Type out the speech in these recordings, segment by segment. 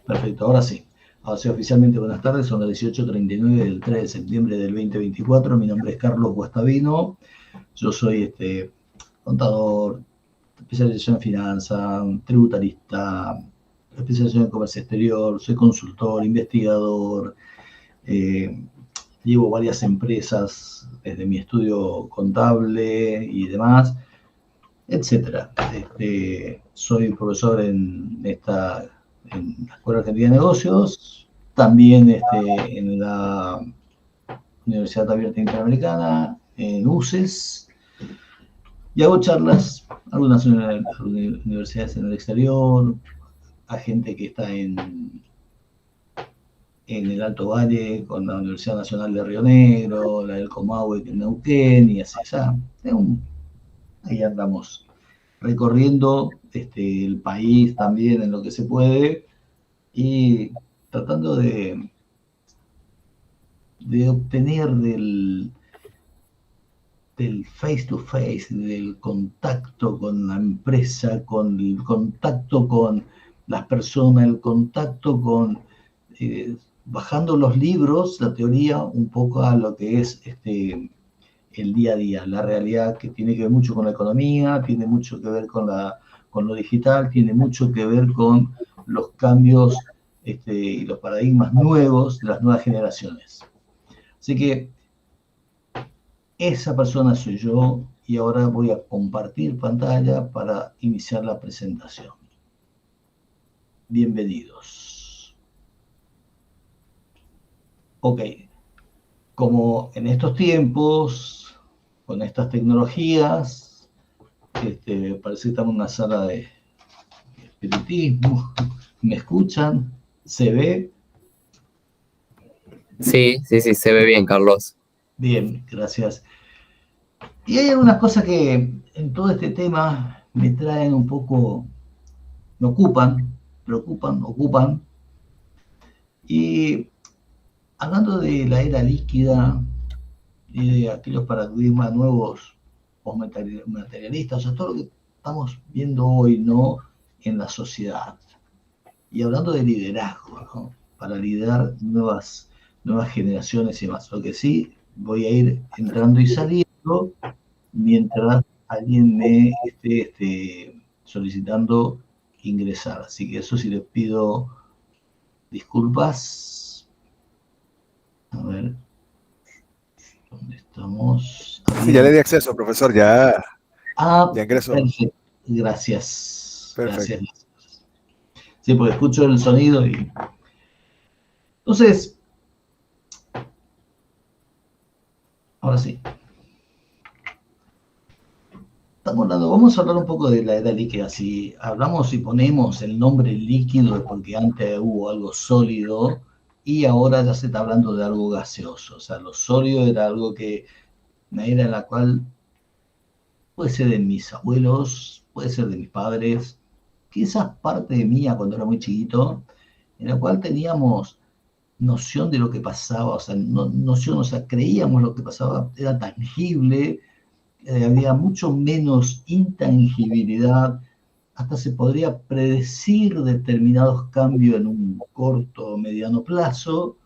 Perfecto, ahora sí. Ahora sí, oficialmente buenas tardes, son las 18:39 del 3 de septiembre del 2024. Mi nombre es Carlos Guastavino. Yo soy contador, especialización en finanzas, tributarista, especialización en comercio exterior, soy consultor, investigador, eh, llevo varias empresas desde mi estudio contable y demás, etcétera. Soy profesor en la Escuela Argentina de Negocios, también en la Universidad Abierta Interamericana, en UCES, y hago charlas, algunas universidades en el exterior, a gente que está en el Alto Valle, con la Universidad Nacional de Río Negro, la del Comahue en Neuquén, y así, ahí andamos recorriendo el país también en lo que se puede y tratando de obtener del face to face, del contacto con la empresa, con el contacto con las personas, el contacto con, bajando los libros, la teoría, un poco a lo que es el día a día, la realidad, que tiene que ver mucho con la economía, tiene mucho que ver con lo digital, tiene mucho que ver con los cambios y los paradigmas nuevos de las nuevas generaciones. Así que esa persona soy yo y ahora voy a compartir pantalla para iniciar la presentación. Bienvenidos. Ok, como en estos tiempos, con estas tecnologías, parece que estamos en una sala de espiritismo. ¿Me escuchan? ¿Se ve? Sí, se ve bien, Carlos. Bien, gracias. Y hay algunas cosas que en todo este tema me traen un poco, me ocupan. Y hablando de la era líquida y de aquellos paradigmas nuevos postmaterialistas, o sea, todo lo que estamos viendo hoy, ¿no?, en la sociedad. Y hablando de liderazgo, ¿no?, para liderar nuevas generaciones y más. Lo que sí, voy a ir entrando y saliendo mientras alguien me esté solicitando ingresar. Así que eso sí les pido disculpas. A ver, ¿dónde estamos? Sí, ya le di acceso, profesor, ya ingresó. Perfecto. Gracias. Perfecto. Gracias. Sí, porque escucho el sonido y... Entonces, ahora sí. Vamos a hablar un poco de la era líquida. Si hablamos y ponemos el nombre líquido es porque antes hubo algo sólido y ahora ya se está hablando de algo gaseoso. O sea, lo sólido era algo que, una era en la cual puede ser de mis abuelos, puede ser de mis padres, quizás parte de mía cuando era muy chiquito, en la cual teníamos noción de lo que pasaba, o sea, noción, o sea, creíamos lo que pasaba, era tangible, había mucho menos intangibilidad, hasta se podría predecir determinados cambios en un corto o mediano plazo,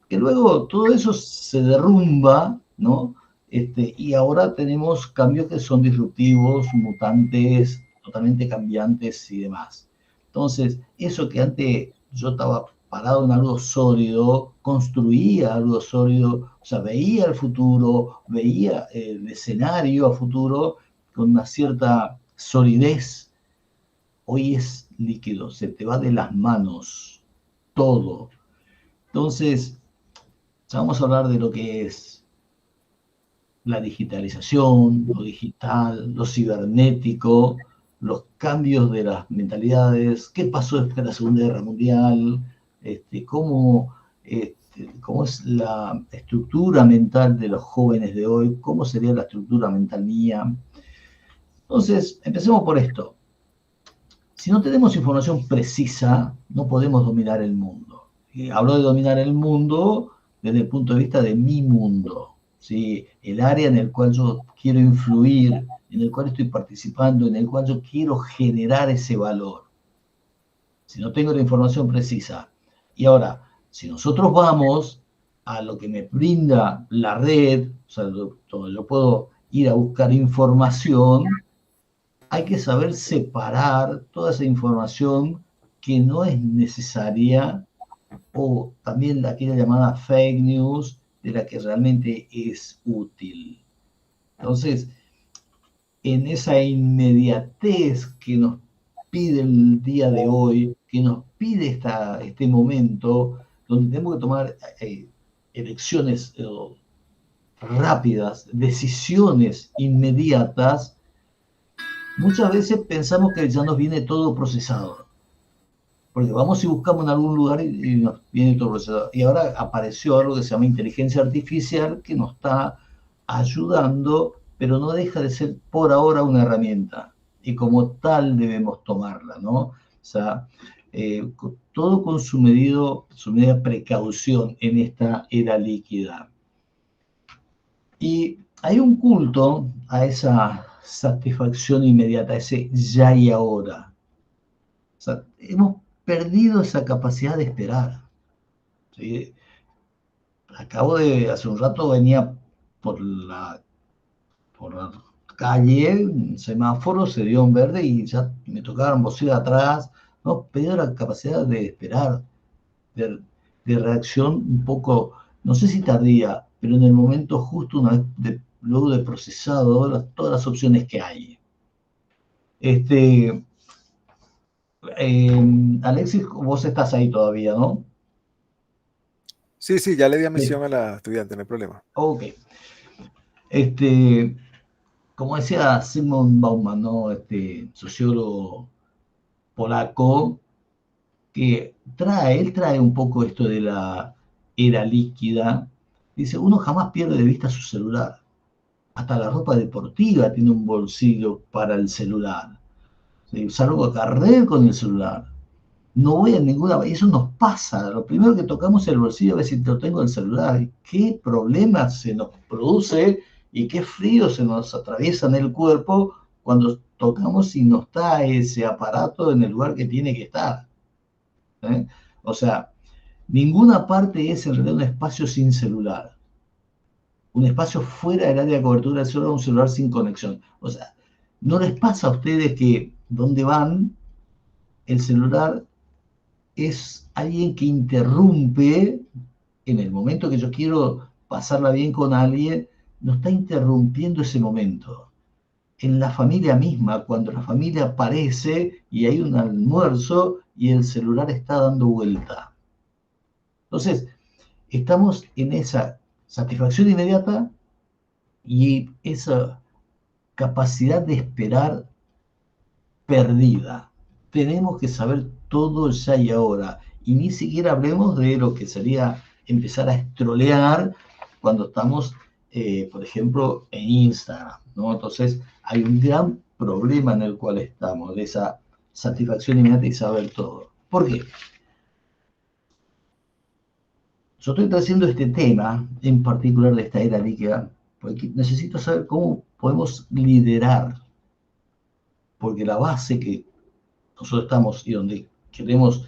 que luego todo eso se derrumba, ¿no? Y ahora tenemos cambios que son disruptivos, mutantes, totalmente cambiantes y demás. Entonces, eso que antes yo estaba parado en algo sólido, construía algo sólido, o sea, veía el futuro, veía el escenario a futuro con una cierta solidez, hoy es líquido, se te va de las manos todo. Entonces, ya vamos a hablar de lo que es la digitalización, lo digital, lo cibernético, los cambios de las mentalidades, qué pasó después de la Segunda Guerra Mundial, cómo es la estructura mental de los jóvenes de hoy, cómo sería la estructura mental mía. Entonces, empecemos por esto. Si no tenemos información precisa, no podemos dominar el mundo. Y hablo de dominar el mundo desde el punto de vista de mi mundo, ¿sí? El área en el cual yo quiero influir, en el cual estoy participando, en el cual yo quiero generar ese valor. si no tengo la información precisa. Y ahora, si nosotros vamos a lo que me brinda la red, o sea, donde yo puedo ir a buscar información, hay que saber separar toda esa información que no es necesaria, o también aquella llamada fake news, de la que realmente es útil. Entonces, en esa inmediatez que nos pide el día de hoy, que nos pide este momento, donde tenemos que tomar elecciones rápidas, decisiones inmediatas, muchas veces pensamos que ya nos viene todo procesado. Porque vamos y buscamos en algún lugar y nos viene todo procesado. Y ahora apareció algo que se llama inteligencia artificial, que nos está ayudando, pero no deja de ser por ahora una herramienta. Y como tal debemos tomarla, ¿no? O sea, todo con su medida precaución en esta era líquida. Y hay un culto a esa satisfacción inmediata, ese ya y ahora. O sea, hemos perdido esa capacidad de esperar. ¿Sí? Hace un rato venía por la calle, un semáforo, se dio en verde y ya me tocaron bocina atrás, ¿no? Perdido la capacidad de esperar, de, de reacción un poco, no sé si tardía, pero en el momento justo, luego de procesado todas las opciones que hay. Alexis, vos estás ahí todavía, ¿no? Sí, sí, ya le di admisión a la estudiante, no hay problema. Ok. Como decía Zygmunt Bauman, ¿no? Sociólogo polaco, que él trae un poco esto de la era líquida. Dice, uno jamás pierde de vista su celular. Hasta la ropa deportiva tiene un bolsillo para el celular. ¿Sí? Salgo a carrer con el celular. No voy a ninguna... Eso nos pasa. Lo primero que tocamos es el bolsillo a ver si lo tengo en el celular. ¿Qué problema se nos produce y qué frío se nos atraviesa en el cuerpo cuando tocamos y no está ese aparato en el lugar que tiene que estar? ¿Eh? O sea, ninguna parte es en realidad un espacio sin celular. Un espacio fuera del área de cobertura del celular, un celular sin conexión. O sea, ¿no les pasa a ustedes que donde van, el celular es alguien que interrumpe en el momento que yo quiero pasarla bien con alguien, no está interrumpiendo ese momento? En la familia misma, cuando la familia aparece y hay un almuerzo y el celular está dando vuelta. Entonces, estamos en esa satisfacción inmediata y esa capacidad de esperar perdida. Tenemos que saber todo ya y ahora. Y ni siquiera hablemos de lo que sería empezar a estrolear cuando estamos, por ejemplo, en Instagram, ¿no? Entonces, hay un gran problema en el cual estamos, de esa satisfacción inmediata y saber todo. ¿Por qué? Yo estoy trayendo este tema, en particular de esta era líquida, porque necesito saber cómo podemos liderar, porque la base que nosotros estamos y donde queremos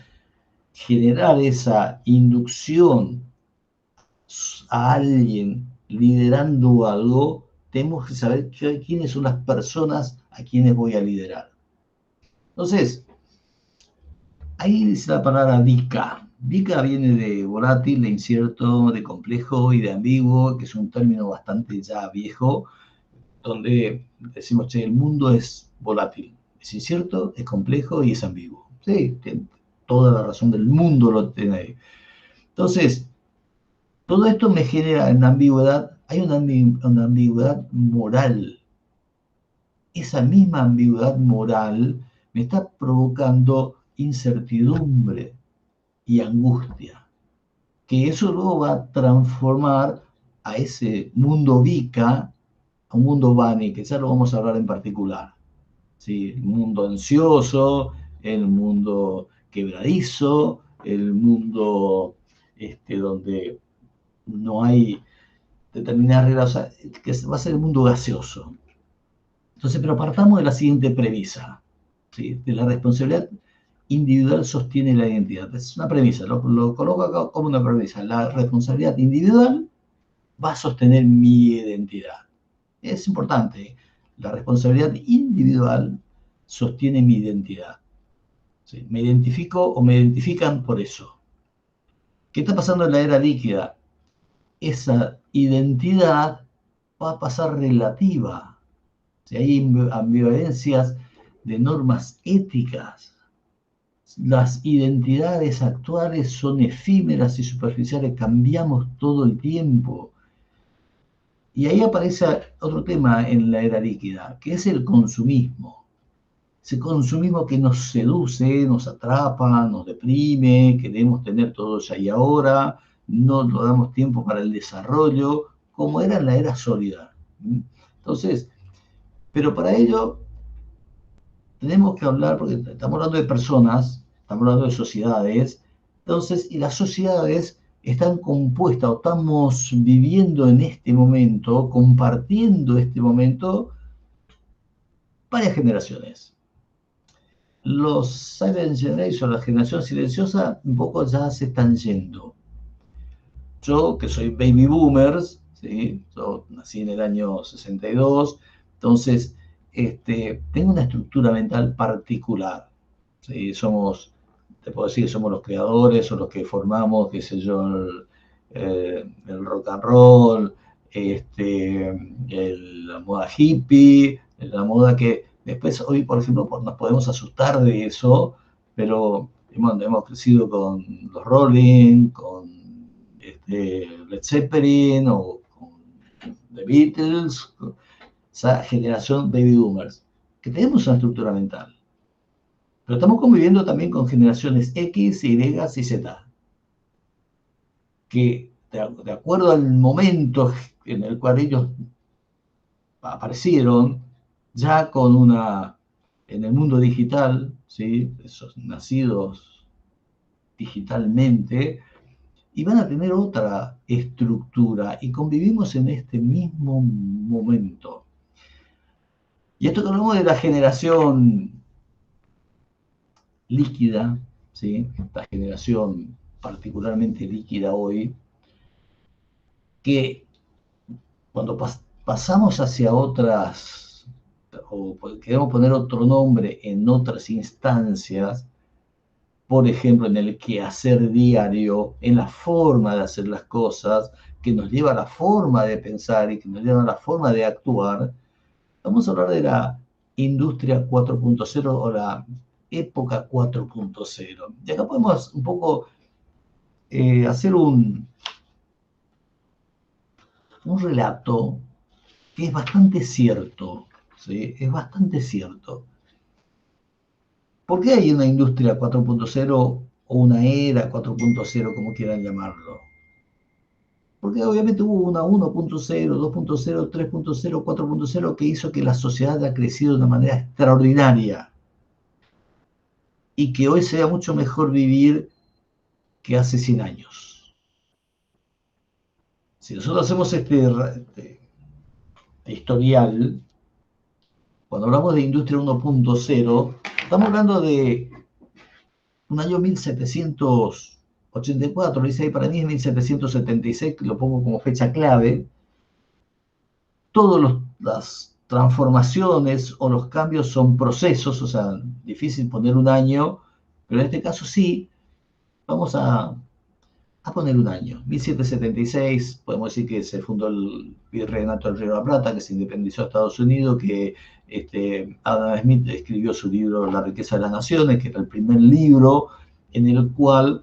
generar esa inducción a alguien liderando algo, tenemos que saber quiénes son las personas a quienes voy a liderar. Entonces, ahí dice la palabra VICA. VICA viene de volátil, de incierto, de complejo y de ambiguo, que es un término bastante ya viejo, donde decimos, che, el mundo es volátil, es incierto, es complejo y es ambiguo. Sí, toda la razón del mundo lo tiene ahí. Entonces, todo esto me genera una ambigüedad, hay una ambigüedad moral. Esa misma ambigüedad moral me está provocando incertidumbre y angustia, que eso luego va a transformar a ese mundo VICA a un mundo Bani, que ya lo vamos a hablar en particular. ¿Sí? El mundo ansioso, el mundo quebradizo, el mundo donde no hay determinadas reglas, o sea, que va a ser el mundo gaseoso. Entonces, pero partamos de la siguiente premisa, ¿sí? De la responsabilidad individual sostiene la identidad. Es una premisa, lo coloco acá como una premisa. La responsabilidad individual va a sostener mi identidad. Es importante. La responsabilidad individual sostiene mi identidad. ¿Sí? Me identifico o me identifican por eso. ¿Qué está pasando en la era líquida? Esa identidad va a pasar relativa. Si hay ambivalencias de normas éticas, las identidades actuales son efímeras y superficiales, cambiamos todo el tiempo. Y ahí aparece otro tema en la era líquida, que es el consumismo. Ese consumismo que nos seduce, nos atrapa, nos deprime, queremos tener todo ya y ahora, no nos damos tiempo para el desarrollo, como era en la era sólida. Entonces, pero para ello tenemos que hablar, porque estamos hablando de personas, estamos hablando de sociedades, entonces, y las sociedades están compuestas, o estamos viviendo en este momento, compartiendo este momento, varias generaciones. Los Silent Generation, la generación silenciosa, un poco ya se están yendo. Yo, que soy baby boomers, ¿sí? Yo nací en el año 62, entonces tengo una estructura mental particular. ¿Sí? Te puedo decir, somos los creadores o los que formamos, qué sé yo, el rock and roll, la moda hippie, la moda que después hoy, por ejemplo, nos podemos asustar de eso, pero bueno, hemos crecido con los Rolling, con Led Zeppelin o con The Beatles, esa generación baby boomers, que tenemos una estructura mental. Pero estamos conviviendo también con generaciones X, Y y Z, que de acuerdo al momento en el cual ellos aparecieron, ya en el mundo digital, ¿sí? Esos nacidos digitalmente, y van a tener otra estructura, y convivimos en este mismo momento. Y esto que hablamos de la generación líquida, ¿sí? Esta generación particularmente líquida hoy, que cuando pasamos hacia otras, o queremos poner otro nombre en otras instancias, por ejemplo, en el quehacer diario, en la forma de hacer las cosas, que nos lleva a la forma de pensar y que nos lleva a la forma de actuar, vamos a hablar de la industria 4.0 o la época 4.0. Y acá podemos un poco hacer un relato que es bastante cierto, ¿sí? Es bastante cierto. ¿Por qué hay una industria 4.0 o una era 4.0, como quieran llamarlo? Porque obviamente hubo una 1.0, 2.0, 3.0, 4.0 que hizo que la sociedad haya crecido de una manera extraordinaria y que hoy sea mucho mejor vivir que hace 100 años. Si nosotros hacemos este historial, cuando hablamos de industria 1.0, estamos hablando de un año 1784, lo dice ahí, para mí es 1776, que lo pongo como fecha clave. Todas las transformaciones o los cambios son procesos, o sea, difícil poner un año, pero en este caso sí, vamos a poner un año. 1776, podemos decir que se fundó el Virreinato del Río de la Plata, que se independizó de Estados Unidos, que Adam Smith escribió su libro La riqueza de las naciones, que era el primer libro en el cual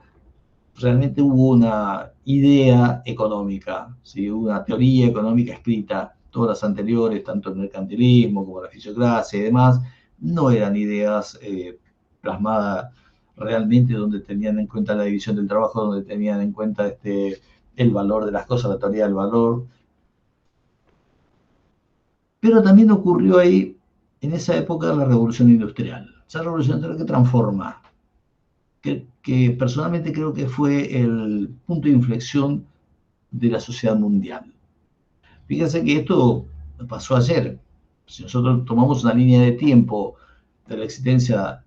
realmente hubo una idea económica, ¿sí? Una teoría económica escrita. Todas las anteriores, tanto el mercantilismo como la fisiocracia y demás, no eran ideas plasmadas realmente donde tenían en cuenta la división del trabajo, donde tenían en cuenta el valor de las cosas, la teoría del valor. Pero también ocurrió ahí, en esa época, la revolución industrial. Esa revolución industrial que transforma, que personalmente creo que fue el punto de inflexión de la sociedad mundial. Fíjense que esto pasó ayer. Si nosotros tomamos una línea de tiempo de la existencia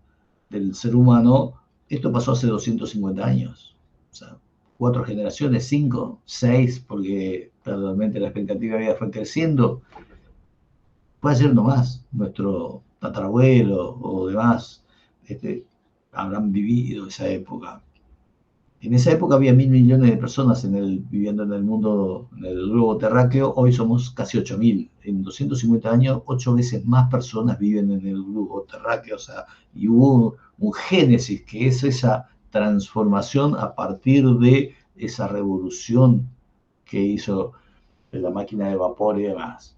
del ser humano, esto pasó hace 250 años. O sea, 4 generaciones, 5, 6, porque realmente la expectativa de vida fue creciendo. Puede ser nomás, nuestro tatarabuelo o demás habrán vivido esa época. En esa época había 1.000 millones de personas viviendo en el mundo, en el globo terráqueo. Hoy somos casi 8.000. En 250 años, 8 veces más personas viven en el globo terráqueo. O sea, y hubo un génesis, que es esa transformación a partir de esa revolución que hizo la máquina de vapor y demás.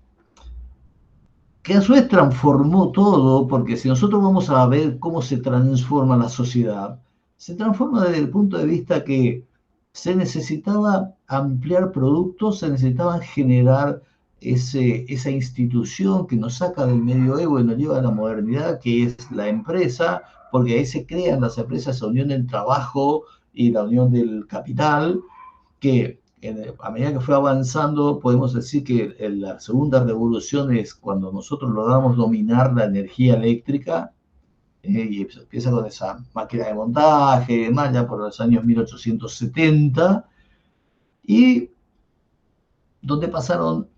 Que a su vez transformó todo, porque si nosotros vamos a ver cómo se transforma la sociedad, se transforma desde el punto de vista que se necesitaba ampliar productos, se necesitaba generar esa institución que nos saca del medioevo y nos lleva a la modernidad, que es la empresa, porque ahí se crean las empresas, esa unión del trabajo y la unión del capital, que a medida que fue avanzando, podemos decir que en la segunda revolución es cuando nosotros logramos dominar la energía eléctrica, y empieza con esa máquina de montaje y demás, ya por los años 1870, y donde pasaron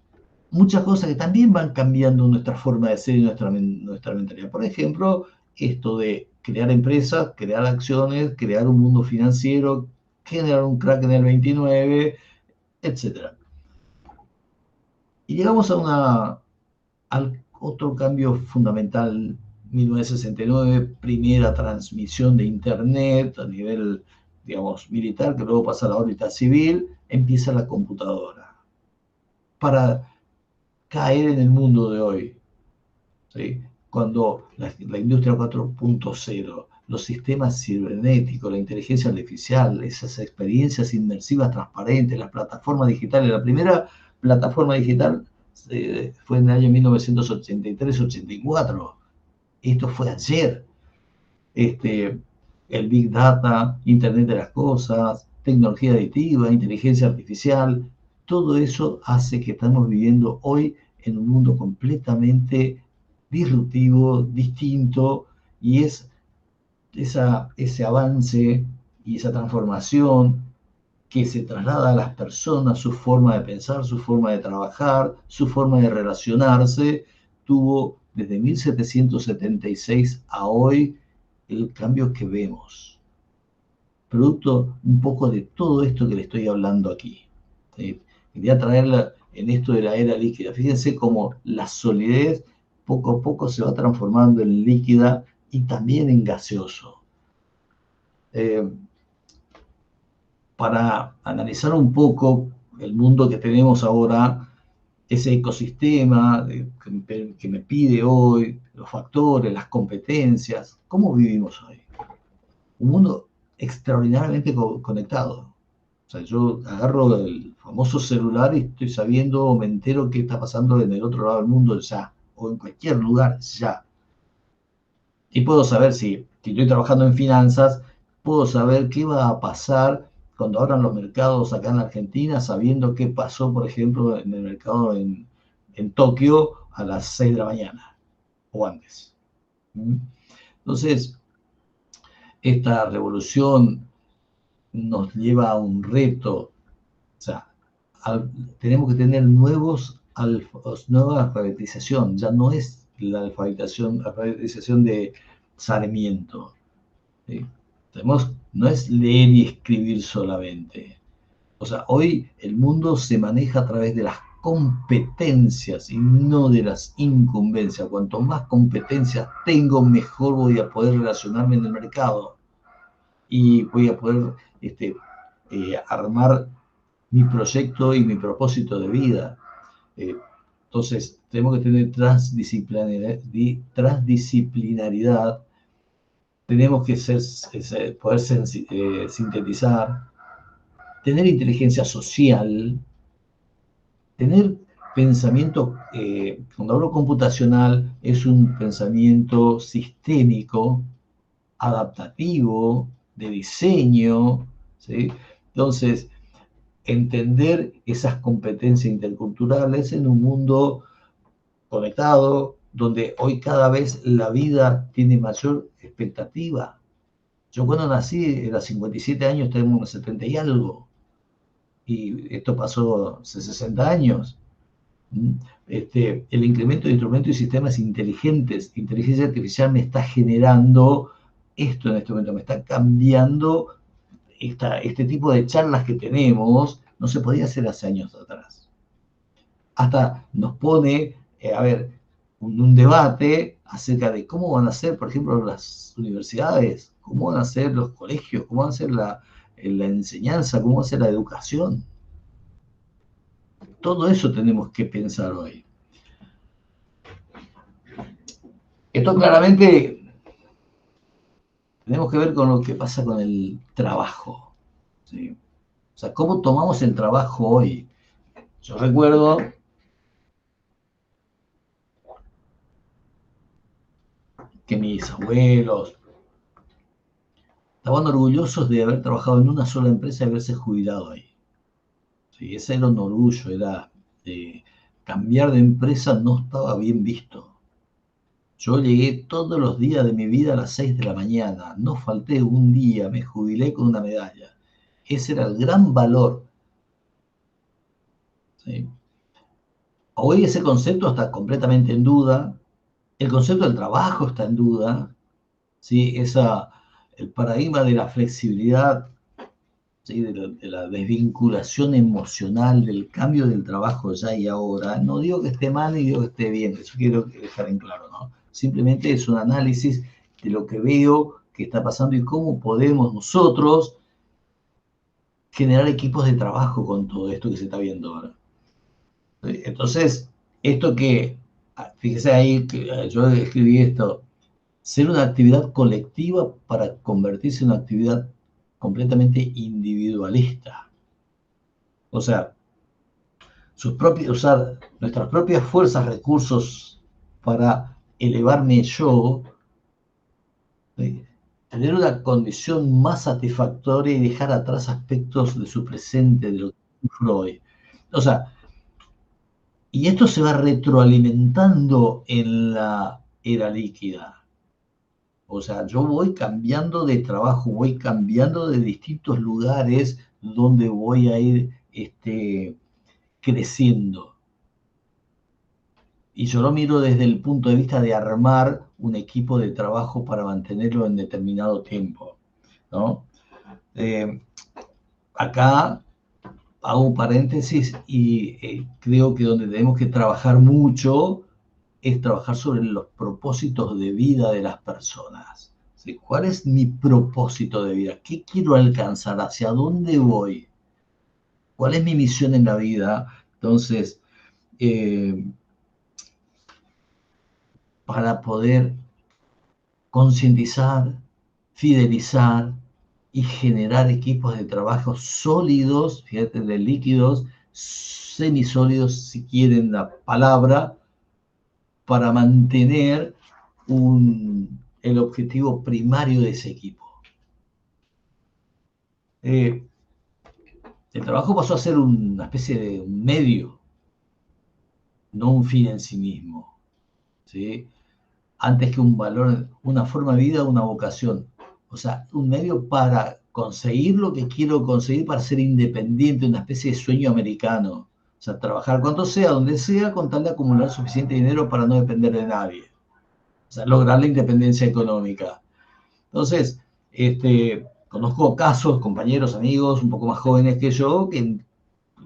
muchas cosas que también van cambiando nuestra forma de ser y nuestra mentalidad. Por ejemplo, esto de crear empresas, crear acciones, crear un mundo financiero, generar un crack en el 29, etcétera. Y llegamos al otro cambio fundamental, 1969, primera transmisión de Internet a nivel, digamos, militar, que luego pasa a la órbita civil, empieza la computadora. Para caer en el mundo de hoy, ¿sí? Cuando la industria 4.0, los sistemas cibernéticos, la inteligencia artificial, esas experiencias inmersivas transparentes, las plataformas digitales. La primera plataforma digital fue en el año 1983-84. Esto fue ayer. El Big Data, Internet de las Cosas, tecnología aditiva, inteligencia artificial, todo eso hace que estamos viviendo hoy en un mundo completamente disruptivo, distinto, y es ese avance y esa transformación que se traslada a las personas, su forma de pensar, su forma de trabajar, su forma de relacionarse, tuvo desde 1776 a hoy el cambio que vemos, producto un poco de todo esto que le estoy hablando aquí. Quería traerla en esto de la era líquida. Fíjense cómo la solidez poco a poco se va transformando en líquida y también en gaseoso. Para analizar un poco el mundo que tenemos ahora, ese ecosistema que me pide hoy, los factores, las competencias, ¿cómo vivimos hoy? Un mundo extraordinariamente conectado. O sea, yo agarro el famoso celular y estoy sabiendo o me entero qué está pasando en el otro lado del mundo ya, o en cualquier lugar ya. Y puedo saber si estoy trabajando en finanzas, puedo saber qué va a pasar cuando abran los mercados acá en la Argentina, sabiendo qué pasó, por ejemplo, en el mercado en Tokio a las 6 de la mañana o antes. Entonces, esta revolución nos lleva a un reto. O sea, tenemos que tener nueva alfabetización. Ya no es la alfabetización de Sarmiento. ¿Sí? No es leer y escribir solamente. O sea, hoy el mundo se maneja a través de las competencias y no de las incumbencias. Cuanto más competencias tengo, mejor voy a poder relacionarme en el mercado y voy a poder armar mi proyecto y mi propósito de vida. Entonces, tenemos que tener transdisciplinaridad, tenemos que poder sintetizar, tener inteligencia social, tener pensamiento, cuando hablo computacional, es un pensamiento sistémico, adaptativo, de diseño, ¿sí? Entonces, entender esas competencias interculturales en un mundo conectado, donde hoy cada vez la vida tiene mayor expectativa. Yo cuando nací era 57 años, tenemos 70 y algo. Y esto pasó hace 60 años. El incremento de instrumentos y sistemas inteligentes, inteligencia artificial me está generando esto en este momento, me está cambiando este tipo de charlas que tenemos, no se podía hacer hace años atrás. Hasta nos pone, un debate acerca de cómo van a ser, por ejemplo, las universidades, cómo van a ser los colegios, cómo va a ser la enseñanza, cómo va a ser la educación. Todo eso tenemos que pensar hoy. Esto claramente tenemos que ver con lo que pasa con el trabajo, ¿sí? O sea, cómo tomamos el trabajo hoy. Yo recuerdo que mis abuelos estaban orgullosos de haber trabajado en una sola empresa y haberse jubilado ahí. Sí, ese era un orgullo, cambiar de empresa no estaba bien visto. Yo llegué todos los días de mi vida a las 6 de la mañana, no falté un día, me jubilé con una medalla. Ese era el gran valor. ¿Sí? Hoy ese concepto está completamente en duda, el concepto del trabajo está en duda, ¿sí? El paradigma de la flexibilidad, ¿sí? de la desvinculación emocional, del cambio del trabajo ya y ahora. No digo que esté mal ni digo que esté bien, eso quiero dejar en claro, ¿no? Simplemente es un análisis de lo que veo que está pasando y cómo podemos nosotros generar equipos de trabajo con todo esto que se está viendo ahora. Entonces, fíjese ahí que yo escribí esto, ser una actividad colectiva para convertirse en una actividad completamente individualista. O sea, usar nuestras propias fuerzas, recursos para elevarme yo, ¿sí? Tener una condición más satisfactoria y dejar atrás aspectos de su presente, de lo que sufro hoy. O sea, y esto se va retroalimentando en la era líquida. O sea, yo voy cambiando de trabajo, voy cambiando de distintos lugares donde voy a ir creciendo. Y yo lo miro desde el punto de vista de armar un equipo de trabajo para mantenerlo en determinado tiempo, ¿no? Acá hago un paréntesis y creo que donde tenemos que trabajar mucho es trabajar sobre los propósitos de vida de las personas. ¿Sí? ¿Cuál es mi propósito de vida? ¿Qué quiero alcanzar? ¿Hacia dónde voy? ¿Cuál es mi misión en la vida? Entonces, para poder concientizar, fidelizar y generar equipos de trabajo sólidos, fíjate, de líquidos, semisólidos, si quieren la palabra, para mantener el objetivo primario de ese equipo. El trabajo pasó a ser una especie de un medio, no un fin en sí mismo, ¿sí? Antes que un valor, una forma de vida, una vocación. O sea, un medio para conseguir lo que quiero conseguir, para ser independiente, una especie de sueño americano. O sea, trabajar cuando sea, donde sea, con tal de acumular suficiente dinero para no depender de nadie. O sea, lograr la independencia económica. Entonces, conozco casos, compañeros, amigos, un poco más jóvenes que yo, que en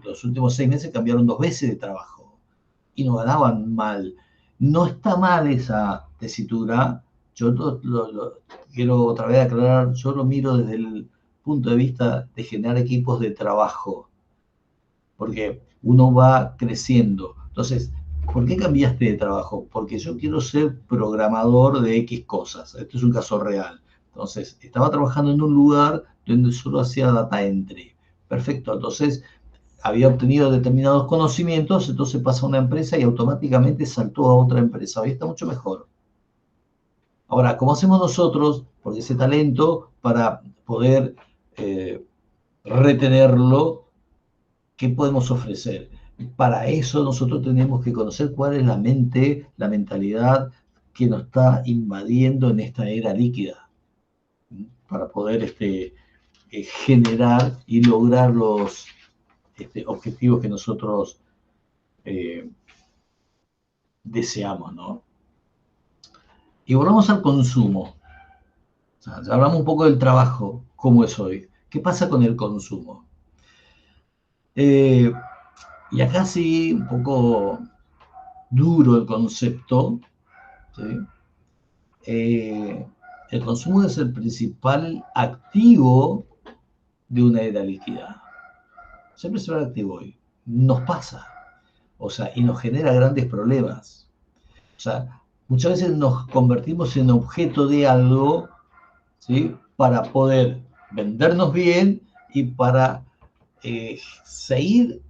los últimos 6 meses cambiaron 2 veces de trabajo y no ganaban mal. No está mal esa tesitura. Yo quiero otra vez aclarar, yo lo miro desde el punto de vista de generar equipos de trabajo, porque uno va creciendo. Entonces, ¿por qué cambiaste de trabajo? Porque yo quiero ser programador de X cosas. Esto es un caso real. Entonces, estaba trabajando en un lugar donde solo hacía data entry. Perfecto. Entonces, había obtenido determinados conocimientos, entonces pasa a una empresa y automáticamente saltó a otra empresa. Hoy está mucho mejor. Ahora, ¿cómo hacemos nosotros, por ese talento, para poder retenerlo? ¿Qué podemos ofrecer? Para eso nosotros tenemos que conocer cuál es la mente, la mentalidad que nos está invadiendo en esta era líquida, para poder generar y lograr los objetivos que nosotros deseamos, ¿no? Y volvamos al consumo. O sea, ya hablamos un poco del trabajo, cómo es hoy. ¿Qué pasa con el consumo? Y acá sí, un poco duro el concepto, ¿sí? El consumo es el principal activo de una era líquida. Siempre será activo hoy. Nos pasa. O sea, y nos genera grandes problemas. O sea, muchas veces nos convertimos en objeto de algo, ¿sí? Para poder vendernos bien y para seguir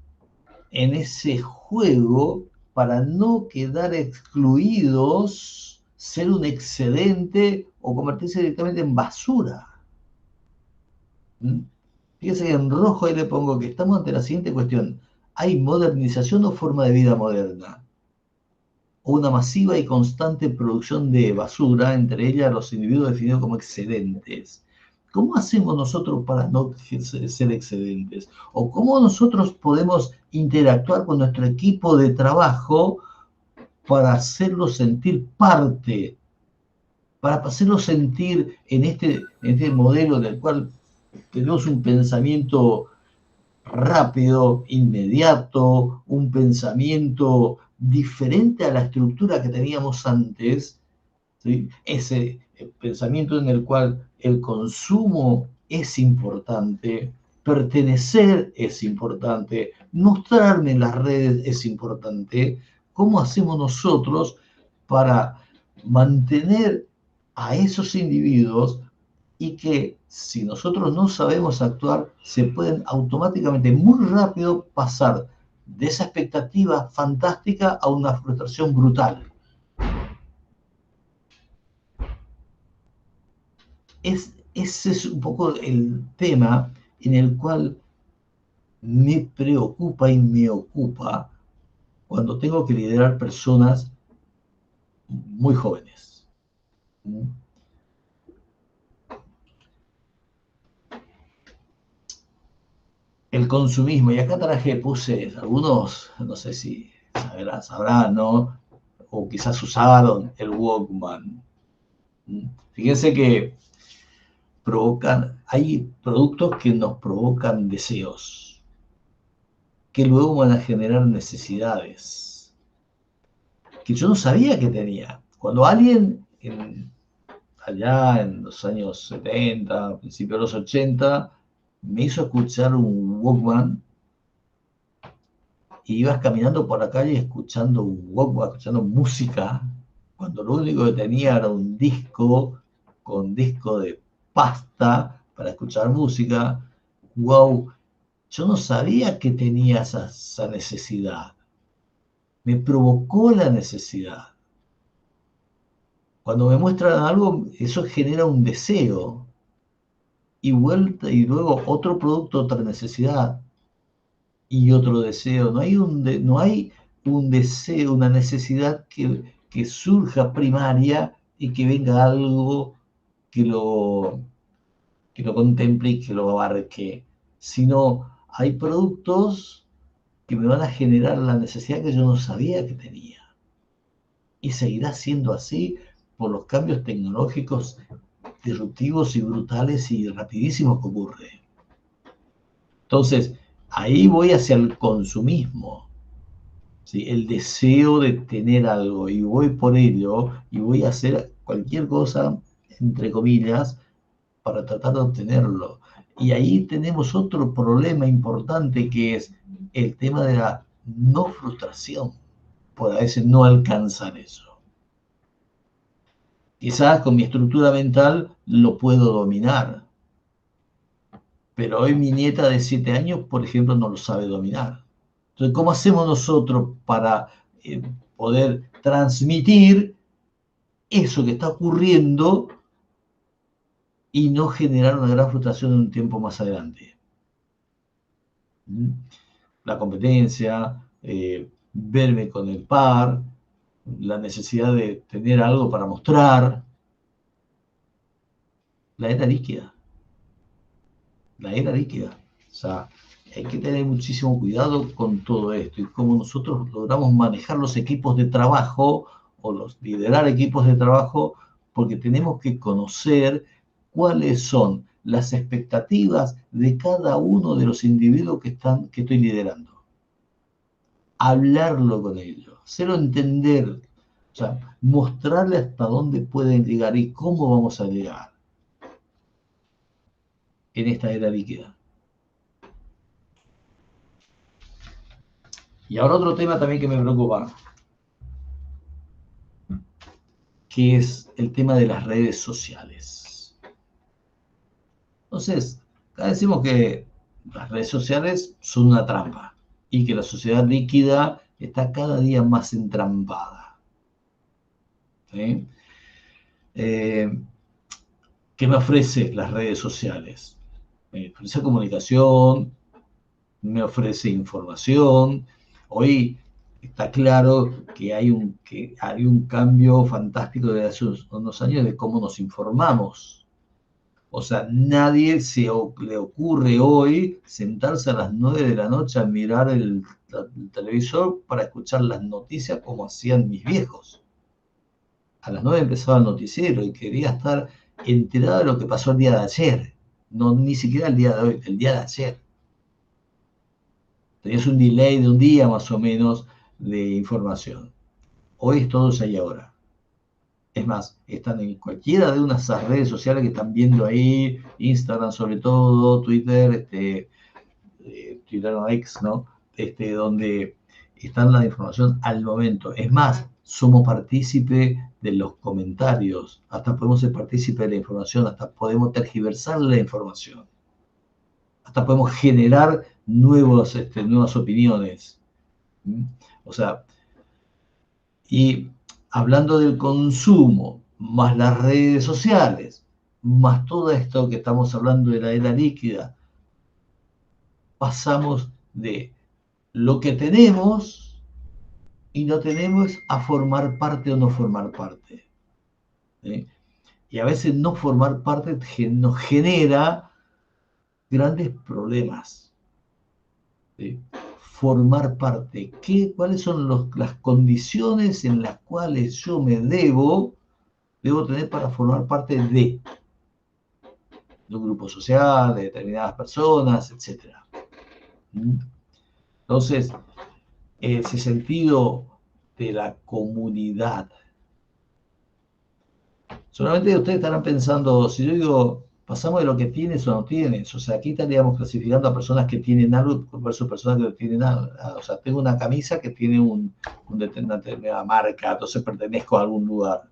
en ese juego, para no quedar excluidos, ser un excedente o convertirse directamente en basura. ¿Mm? Fíjese que en rojo ahí le pongo que estamos ante la siguiente cuestión. ¿Hay modernización o forma de vida moderna? O una masiva y constante producción de basura, entre ellas los individuos definidos como excedentes. ¿Cómo hacemos nosotros para no ser excedentes? ¿O cómo nosotros podemos interactuar con nuestro equipo de trabajo para hacerlo sentir parte, para hacerlo sentir en este modelo del cual tenemos un pensamiento rápido, inmediato, un pensamiento diferente a la estructura que teníamos antes, ¿sí? Ese pensamiento en el cual el consumo es importante, pertenecer es importante, mostrarme en las redes es importante. ¿Cómo hacemos nosotros para mantener a esos individuos y que si nosotros no sabemos actuar, se pueden automáticamente, muy rápido, pasar de esa expectativa fantástica a una frustración brutal? Ese es un poco el tema en el cual me preocupa y me ocupa cuando tengo que liderar personas muy jóvenes. El consumismo, y acá puse algunos, no sé si sabrán, ¿no? O quizás usaron el Walkman. Fíjense que hay productos que nos provocan deseos, que luego van a generar necesidades, que yo no sabía que tenía. Cuando alguien allá en los años 70, principios de los 80, me hizo escuchar un Walkman, y ibas caminando por la calle escuchando un Walkman, escuchando música, cuando lo único que tenía era un disco con disco de pasta para escuchar música. Wow, yo no sabía que tenía esa necesidad. Me provocó la necesidad. Cuando me muestran algo, eso genera un deseo. Y vuelta, y luego otro producto, otra necesidad. Y otro deseo. No hay un deseo, una necesidad que surja primaria y que venga algo que lo contemple y que lo abarque, sino hay productos que me van a generar la necesidad que yo no sabía que tenía. Y seguirá siendo así por los cambios tecnológicos disruptivos y brutales y rapidísimos que ocurren. Entonces, ahí voy hacia el consumismo, ¿sí? El deseo de tener algo, y voy por ello y voy a hacer cualquier cosa, entre comillas, para tratar de obtenerlo. Y ahí tenemos otro problema importante, que es el tema de la no frustración por a veces no alcanzar eso. Quizás con mi estructura mental lo puedo dominar, pero hoy mi nieta de 7 años, por ejemplo, no lo sabe dominar. Entonces, ¿cómo hacemos nosotros para poder transmitir eso que está ocurriendo y no generar una gran frustración en un tiempo más adelante? La competencia, verme con el par, la necesidad de tener algo para mostrar. La era líquida. La era líquida. O sea, hay que tener muchísimo cuidado con todo esto y cómo nosotros logramos manejar los equipos de trabajo o liderar equipos de trabajo, porque tenemos que conocer cuáles son las expectativas de cada uno de los individuos que estoy liderando. Hablarlo con ellos, hacerlo entender, o sea, mostrarle hasta dónde pueden llegar y cómo vamos a llegar en esta era líquida. Y ahora otro tema también que me preocupa, que es el tema de las redes sociales. Entonces, acá decimos que las redes sociales son una trampa y que la sociedad líquida está cada día más entrampada. ¿Sí? ¿Qué me ofrece las redes sociales? Me ofrece comunicación, me ofrece información. Hoy está claro que hay un cambio fantástico de hace unos años de cómo nos informamos. O sea, nadie le ocurre hoy sentarse a las 9 de la noche a mirar el televisor para escuchar las noticias como hacían mis viejos. A las 9 empezaba el noticiero y quería estar enterado de lo que pasó el día de ayer. No, ni siquiera el día de hoy, el día de ayer. Tenías un delay de un día más o menos de información. Hoy es todo ya y ahora. Es más, están en cualquiera de unas redes sociales que están viendo ahí, Instagram sobre todo, Twitter, Twitter no X, ¿no? Donde está la información al momento. Es más, somos partícipe de los comentarios, hasta podemos ser partícipe de la información, hasta podemos tergiversar la información, hasta podemos generar nuevas opiniones. O sea, y hablando del consumo, más las redes sociales, más todo esto que estamos hablando de la era líquida, pasamos de lo que tenemos y no tenemos a formar parte o no formar parte. ¿Sí? Y a veces no formar parte nos genera grandes problemas. ¿Sí? Formar parte. ¿Cuáles son las condiciones en las cuales yo me debo tener para formar parte de un grupo social, de determinadas personas, etc.? Entonces, ese sentido de la comunidad. Solamente ustedes estarán pensando, si yo digo, pasamos de lo que tienes o no tienes, o sea, aquí estaríamos clasificando a personas que tienen algo versus personas que no tienen nada. O sea, tengo una camisa que tiene una determinada marca, entonces pertenezco a algún lugar.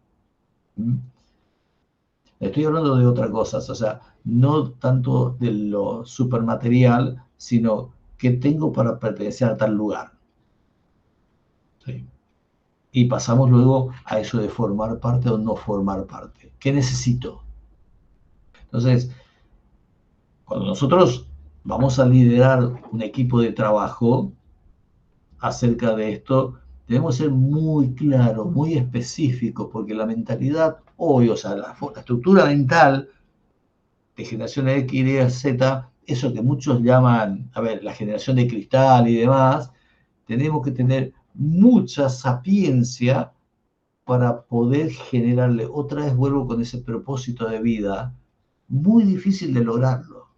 Estoy hablando de otras cosas, o sea, no tanto de lo supermaterial, sino que tengo para pertenecer a tal lugar. ¿Sí? Y pasamos luego a eso de formar parte o no formar parte. ¿Qué necesito? Entonces, cuando nosotros vamos a liderar un equipo de trabajo acerca de esto, debemos ser muy claros, muy específicos, porque la mentalidad hoy, o sea, la estructura mental de generación X, Y, Z, eso que muchos llaman, a ver, la generación de cristal y demás, tenemos que tener mucha sapiencia para poder generarle, otra vez vuelvo con ese propósito de vida, muy difícil de lograrlo.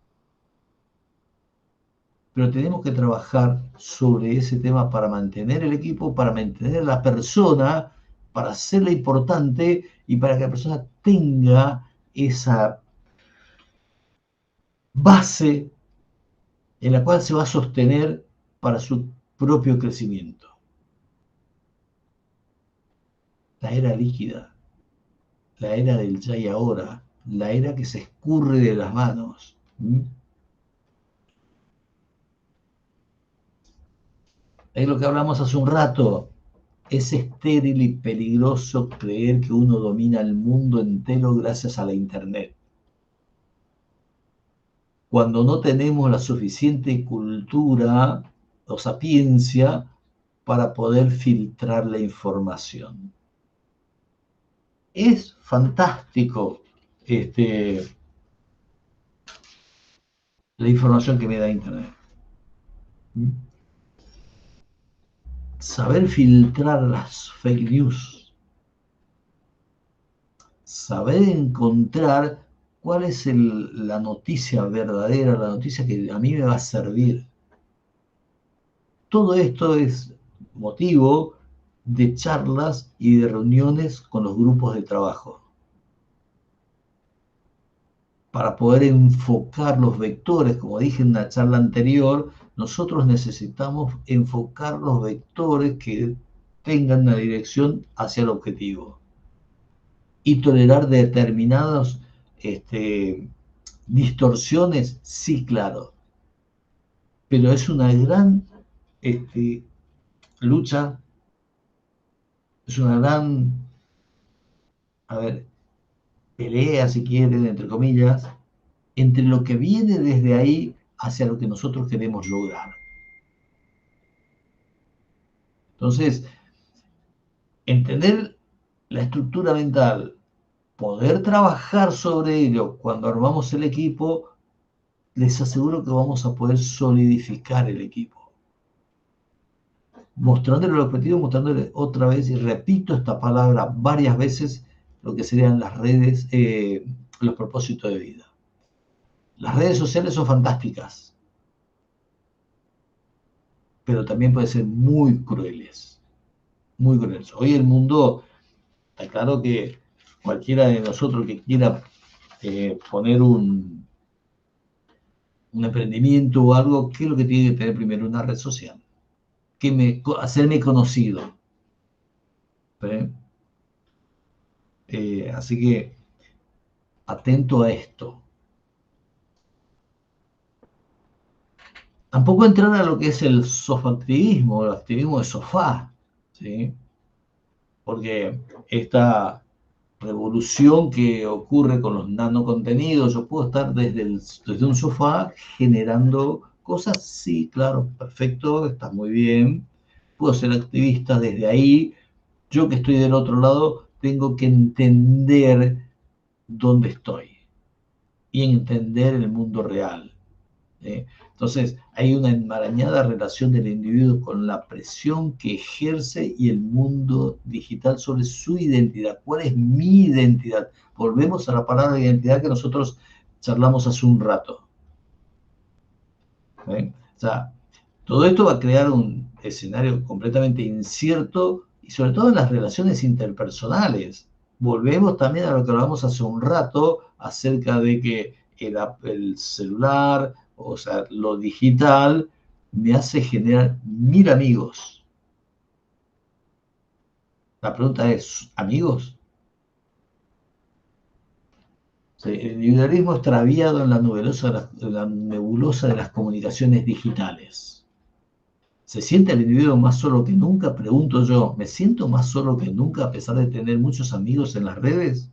Pero tenemos que trabajar sobre ese tema para mantener el equipo, para mantener la persona, para hacerla importante y para que la persona tenga esa base en la cual se va a sostener para su propio crecimiento. La era líquida, la era del ya y ahora, la era que se escurre de las manos. Es lo que hablamos hace un rato. Es estéril y peligroso creer que uno domina el mundo entero gracias a la Internet. Cuando no tenemos la suficiente cultura o sapiencia para poder filtrar la información. Es fantástico la información que me da Internet. Saber filtrar las fake news. Saber encontrar cuál es la noticia verdadera, la noticia que a mí me va a servir. Todo esto es motivo de charlas y de reuniones con los grupos de trabajo, para poder enfocar los vectores. Como dije en la charla anterior, nosotros necesitamos enfocar los vectores que tengan una dirección hacia el objetivo y tolerar determinadas distorsiones, sí, claro, pero es una gran lucha, es una gran, pelea, si quieren, entre comillas, entre lo que viene desde ahí hacia lo que nosotros queremos lograr. Entonces, entender la estructura mental, poder trabajar sobre ello cuando armamos el equipo, les aseguro que vamos a poder solidificar el equipo. Mostrándole el objetivo, mostrándole otra vez, y repito esta palabra varias veces, lo que serían las redes, los propósitos de vida. Las redes sociales son fantásticas, pero también pueden ser muy crueles, muy crueles. Hoy el mundo, está claro que cualquiera de nosotros que quiera poner un emprendimiento o algo, ¿qué es lo que tiene que tener primero? Una red social. Hacerme conocido. Así que, atento a esto. Tampoco entrar a lo que es el sofactivismo, el activismo de sofá, ¿sí? Porque esta revolución que ocurre con los nanocontenidos, yo puedo estar desde un sofá generando cosas, sí, claro, perfecto, está muy bien, puedo ser activista desde ahí. Yo que estoy del otro lado, tengo que entender dónde estoy y entender el mundo real. Entonces, hay una enmarañada relación del individuo con la presión que ejerce y el mundo digital sobre su identidad. ¿Cuál es mi identidad? Volvemos a la palabra identidad que nosotros charlamos hace un rato. O sea, todo esto va a crear un escenario completamente incierto y sobre todo en las relaciones interpersonales. Volvemos también a lo que hablamos hace un rato acerca de que el celular, o sea, lo digital, me hace generar 1000 amigos. La pregunta es, ¿amigos? El individualismo extraviado en la nebulosa de las comunicaciones digitales. ¿Se siente el individuo más solo que nunca? Pregunto yo, ¿me siento más solo que nunca a pesar de tener muchos amigos en las redes?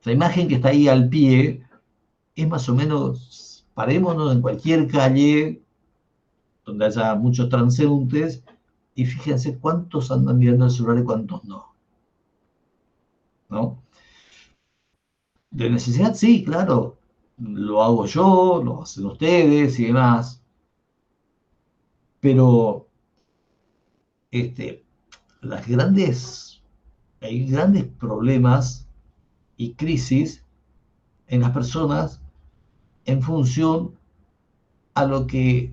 La imagen que está ahí al pie es más o menos, parémonos en cualquier calle donde haya muchos transeúntes y fíjense cuántos andan mirando el celular y cuántos no. ¿No? De necesidad, sí, claro. Lo hago yo, lo hacen ustedes y demás. Pero hay grandes problemas y crisis en las personas en función a lo que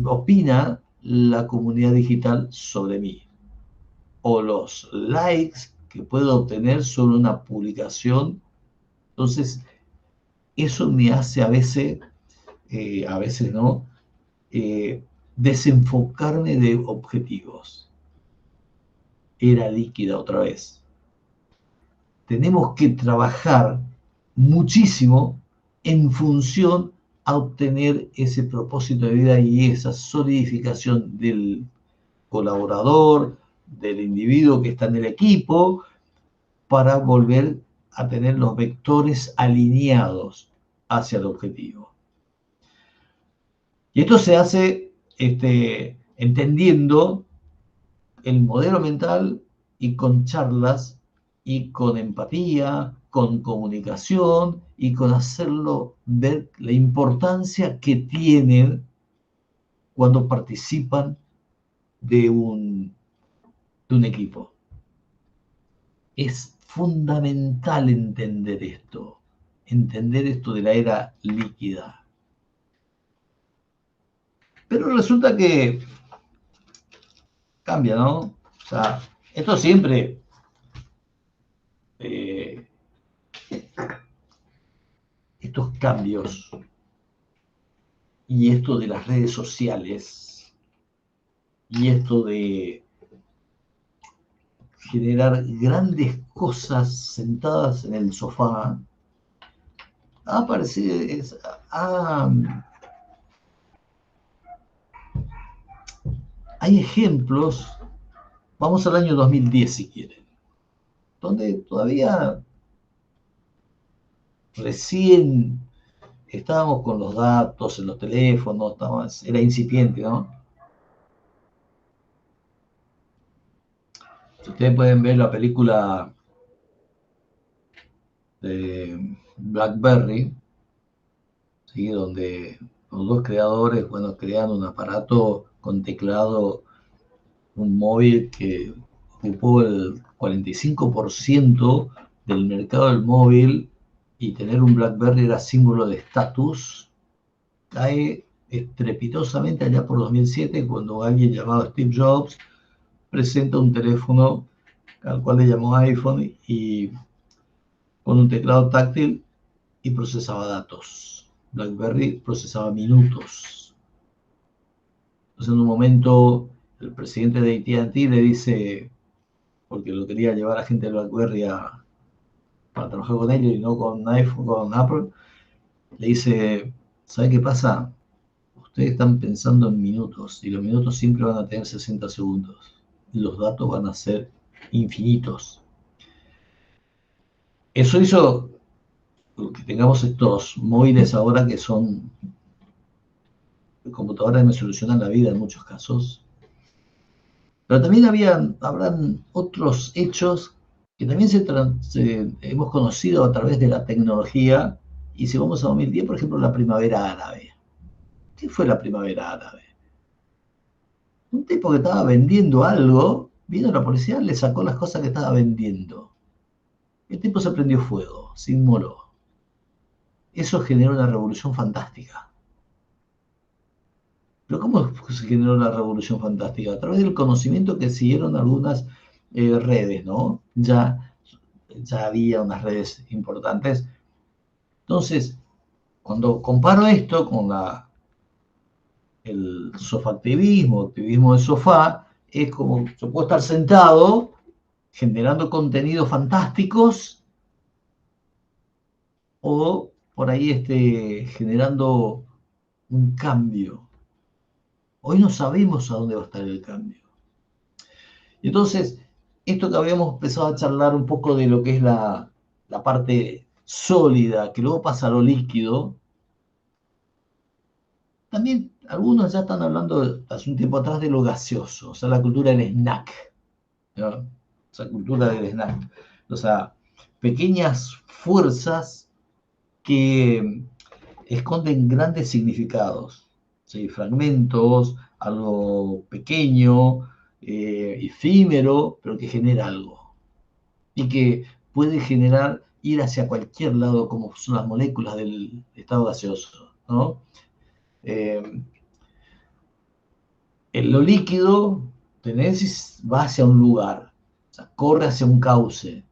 opina la comunidad digital sobre mí, o los likes que puedo obtener sobre una publicación. Entonces, eso me hace a veces no, desenfocarme de objetivos. Era líquida otra vez. Tenemos que trabajar muchísimo en función a obtener ese propósito de vida y esa solidificación del colaborador, del individuo que está en el equipo, para volver a tener los vectores alineados hacia el objetivo. Y esto se hace entendiendo el modelo mental y con charlas y con empatía, con comunicación y con hacerlo ver la importancia que tienen cuando participan de un equipo. Es fundamental entender esto de la era líquida. Pero resulta que cambia, ¿no? O sea, esto siempre estos cambios y esto de las redes sociales y esto de generar grandes cosas sentadas en el sofá ha aparecido, hay ejemplos, vamos al año 2010 si quieren, donde todavía recién estábamos con los datos en los teléfonos, era incipiente, ¿no? Si ustedes pueden ver la película de BlackBerry, ¿sí? Donde los dos creadores, bueno, crean un aparato con teclado, un móvil que ocupó el 45% del mercado del móvil, y tener un BlackBerry era símbolo de estatus, cae estrepitosamente allá por 2007, cuando alguien llamado Steve Jobs presenta un teléfono al cual le llamó iPhone y con un teclado táctil y procesaba datos. BlackBerry procesaba minutos. Entonces, en un momento, el presidente de AT&T le dice, porque lo quería llevar a gente de BlackBerry para trabajar con ellos y no con iPhone, con Apple, le dice, ¿sabe qué pasa? Ustedes están pensando en minutos y los minutos siempre van a tener 60 segundos y los datos van a ser infinitos. Eso hizo que tengamos estos móviles ahora que son computadoras que me solucionan la vida en muchos casos. Pero también habrán otros hechos que también hemos conocido a través de la tecnología. Y si vamos a 2010, por ejemplo, la primavera árabe. ¿Qué fue la primavera árabe? Un tipo que estaba vendiendo algo, vino la policía, le sacó las cosas que estaba vendiendo. El tipo se prendió fuego, se inmoló. Eso generó una revolución fantástica. Pero ¿cómo se generó la revolución fantástica? A través del conocimiento que siguieron algunas redes, ¿no? Ya había unas redes importantes. Entonces, cuando comparo esto con el sofactivismo, activismo de sofá, es como yo puedo estar sentado generando contenidos fantásticos o por ahí generando un cambio. Hoy no sabemos a dónde va a estar el cambio. Entonces, esto que habíamos empezado a charlar un poco de lo que es la parte sólida, que luego pasa a lo líquido, también algunos ya están hablando hace un tiempo atrás de lo gaseoso, o sea, la cultura del snack, ¿no? Esa cultura del snack. O sea, pequeñas fuerzas que esconden grandes significados, ¿sí? Fragmentos, algo pequeño, efímero, pero que genera algo. Y que puede generar ir hacia cualquier lado, como son las moléculas del estado gaseoso, ¿no? En lo líquido, va hacia un lugar, o sea, corre hacia un cauce.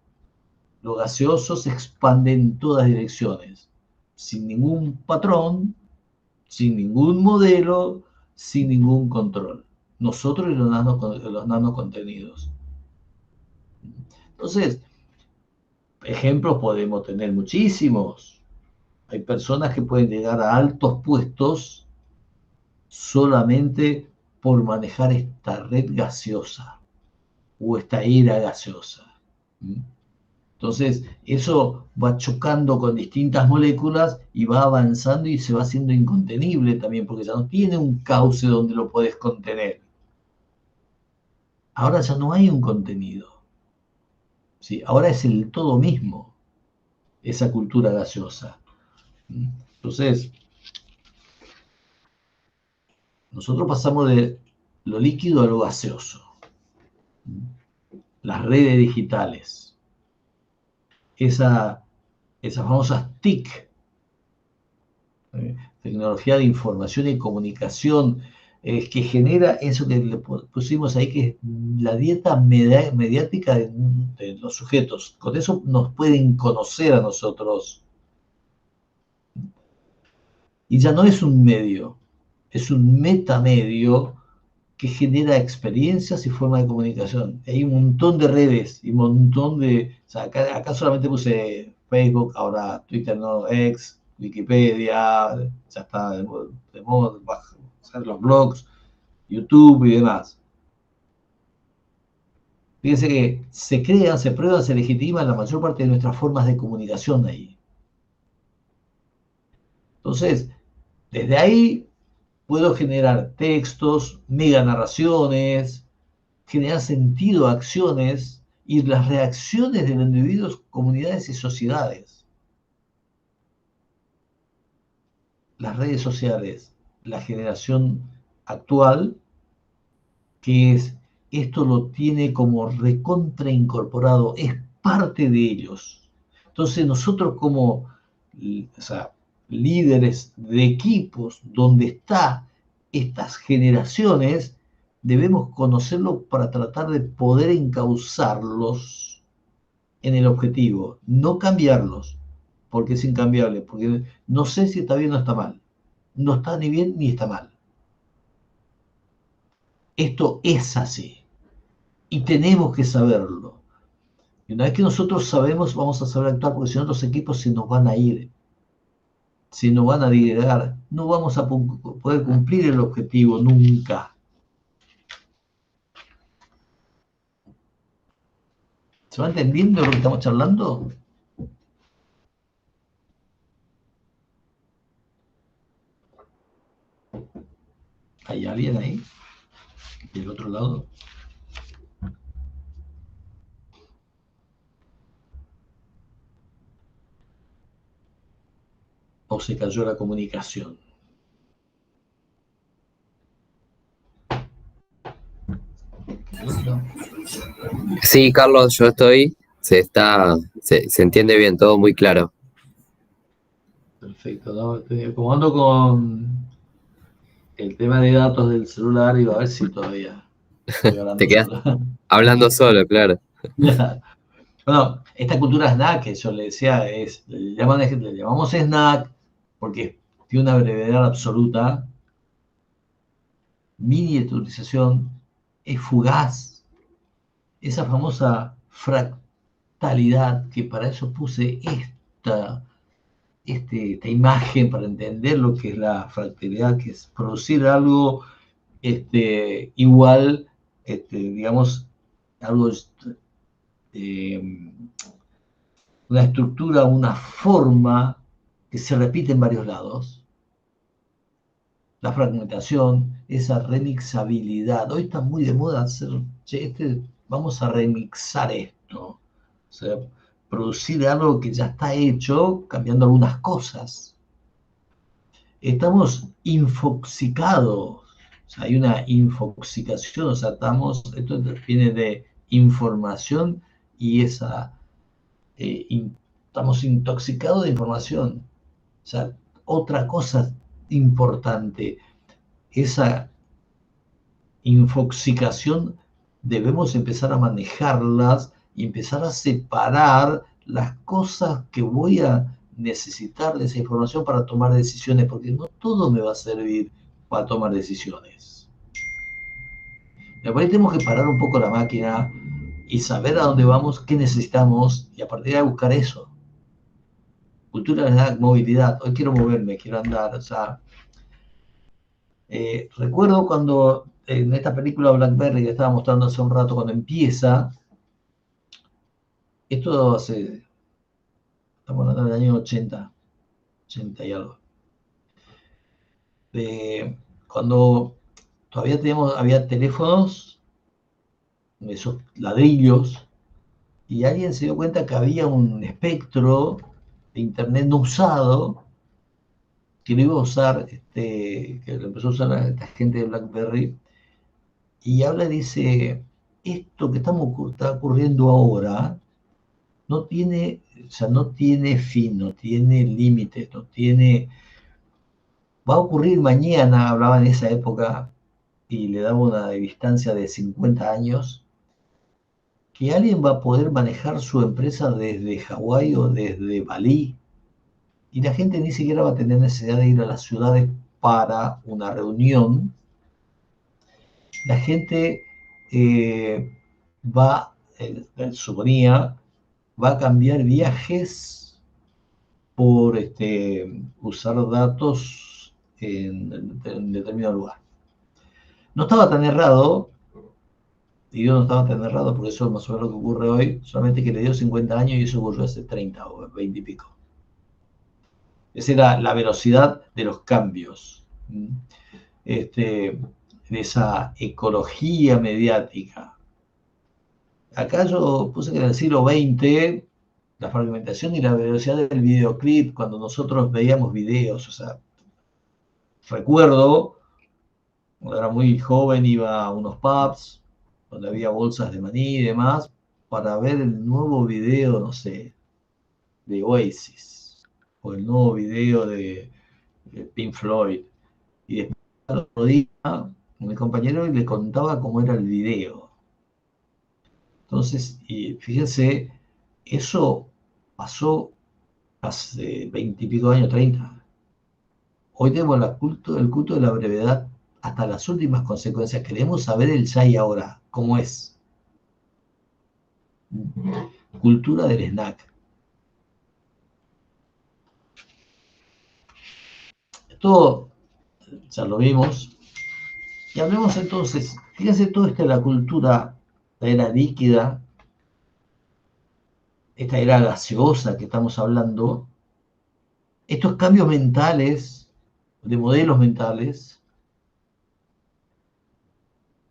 Lo gaseoso se expande en todas direcciones, sin ningún patrón, sin ningún modelo, sin ningún control. Nosotros y los nanocontenidos. Entonces, ejemplos podemos tener muchísimos. Hay personas que pueden llegar a altos puestos solamente por manejar esta red gaseosa o esta era gaseosa. Entonces, eso va chocando con distintas moléculas y va avanzando y se va haciendo incontenible también, porque ya no tiene un cauce donde lo puedes contener. Ahora ya no hay un contenido. ¿Sí? Ahora es el todo mismo, esa cultura gaseosa. Entonces, nosotros pasamos de lo líquido a lo gaseoso. Las redes digitales, esas famosas TIC, tecnología de información y comunicación, que genera eso que le pusimos ahí, que es la dieta mediática de los sujetos. Con eso nos pueden conocer a nosotros. Y ya no es un medio, es un metamedio que genera experiencias y formas de comunicación. Hay un montón de redes y un montón de... O sea, acá solamente puse Facebook, ahora Twitter, no, X, Wikipedia, ya está de moda, los blogs, YouTube y demás. Fíjense que se crean, se prueban, se legitiman la mayor parte de nuestras formas de comunicación ahí. Entonces, desde ahí puedo generar textos, mega narraciones, generar sentido a acciones y las reacciones de los individuos, comunidades y sociedades. Las redes sociales, la generación actual, que es, esto lo tiene como recontra incorporado, es parte de ellos. Entonces nosotros como líderes de equipos donde están estas generaciones, debemos conocerlo para tratar de poder encauzarlos en el objetivo, no cambiarlos, porque es incambiable, porque no sé si está bien o está mal. No está ni bien ni está mal. Esto es así y tenemos que saberlo. Y una vez que nosotros sabemos, vamos a saber actuar, porque si no los equipos se nos van a ir, se nos van a dilatar, no vamos a poder cumplir el objetivo nunca. ¿Se va entendiendo lo que estamos charlando? ¿Hay alguien ahí? ¿Del otro lado? ¿O se cayó la comunicación? Sí, Carlos, yo estoy. Se entiende bien, todo muy claro. Perfecto, ¿no? Como ando con el tema de datos del celular, iba a ver si todavía estoy Te hablando quedas solo. hablando solo, claro. Bueno, esta cultura snack que yo le decía, le llamamos snack porque tiene una brevedad absoluta, miniaturización, es fugaz, esa famosa fractalidad, que para eso puse esta imagen para entender lo que es la fractalidad, que es producir algo igual, digamos, algo, una estructura, una forma que se repite en varios lados. La fragmentación, esa remixabilidad. Hoy está muy de moda hacer, vamos a remixar esto. O sea, producir algo que ya está hecho, cambiando algunas cosas. Estamos infoxicados. O sea, hay una infoxicación, o sea, esto viene de información y estamos intoxicados de información. O sea, otra cosa importante, esa infoxicación debemos empezar a manejarlas y empezar a separar las cosas que voy a necesitar de esa información para tomar decisiones, porque no todo me va a servir para tomar decisiones. Y por ahí tenemos que parar un poco la máquina y saber a dónde vamos, qué necesitamos y a partir de ahí buscar eso. Cultura de la movilidad. Hoy quiero moverme, quiero andar. O sea, recuerdo cuando en esta película Blackberry que estaba mostrando hace un rato, cuando empieza, esto estamos hablando del año 80, 80 y algo. Cuando todavía había teléfonos esos ladrillos, y alguien se dio cuenta que había un espectro de internet no usado, que lo iba a usar, que lo empezó a usar esta gente de BlackBerry, y habla y dice, esto que está ocurriendo ahora no tiene, o sea, no tiene fin, no tiene límites, no tiene... Va a ocurrir mañana, hablaba en esa época, y le daba una distancia de 50 años, que alguien va a poder manejar su empresa desde Hawái o desde Bali, y la gente ni siquiera va a tener necesidad de ir a las ciudades para una reunión. La gente va, suponía, va a cambiar viajes por usar datos en determinado lugar. No estaba tan errado, y yo no estaba tan errado, porque eso es más o menos lo que ocurre hoy, solamente que le dio 50 años y eso ocurrió hace 30 o 20 y pico. Esa era la velocidad de los cambios, de esa ecología mediática. Acá yo puse que en el siglo XX la fragmentación y la velocidad del videoclip, cuando nosotros veíamos videos, o sea, recuerdo, cuando era muy joven iba a unos pubs donde había bolsas de maní y demás, para ver el nuevo video, no sé, de Oasis, o el nuevo video de Pink Floyd. Y después al otro día, mi compañero le contaba cómo era el video. Entonces, y fíjense, eso pasó hace 20 y pico años, 30. Hoy tenemos el culto de la brevedad hasta las últimas consecuencias. Queremos saber el ya y ahora, cómo es. Cultura del snack. Esto ya lo vimos. Y hablemos entonces, fíjense todo esto de la cultura, la era líquida, esta era gaseosa que estamos hablando, estos cambios mentales, de modelos mentales,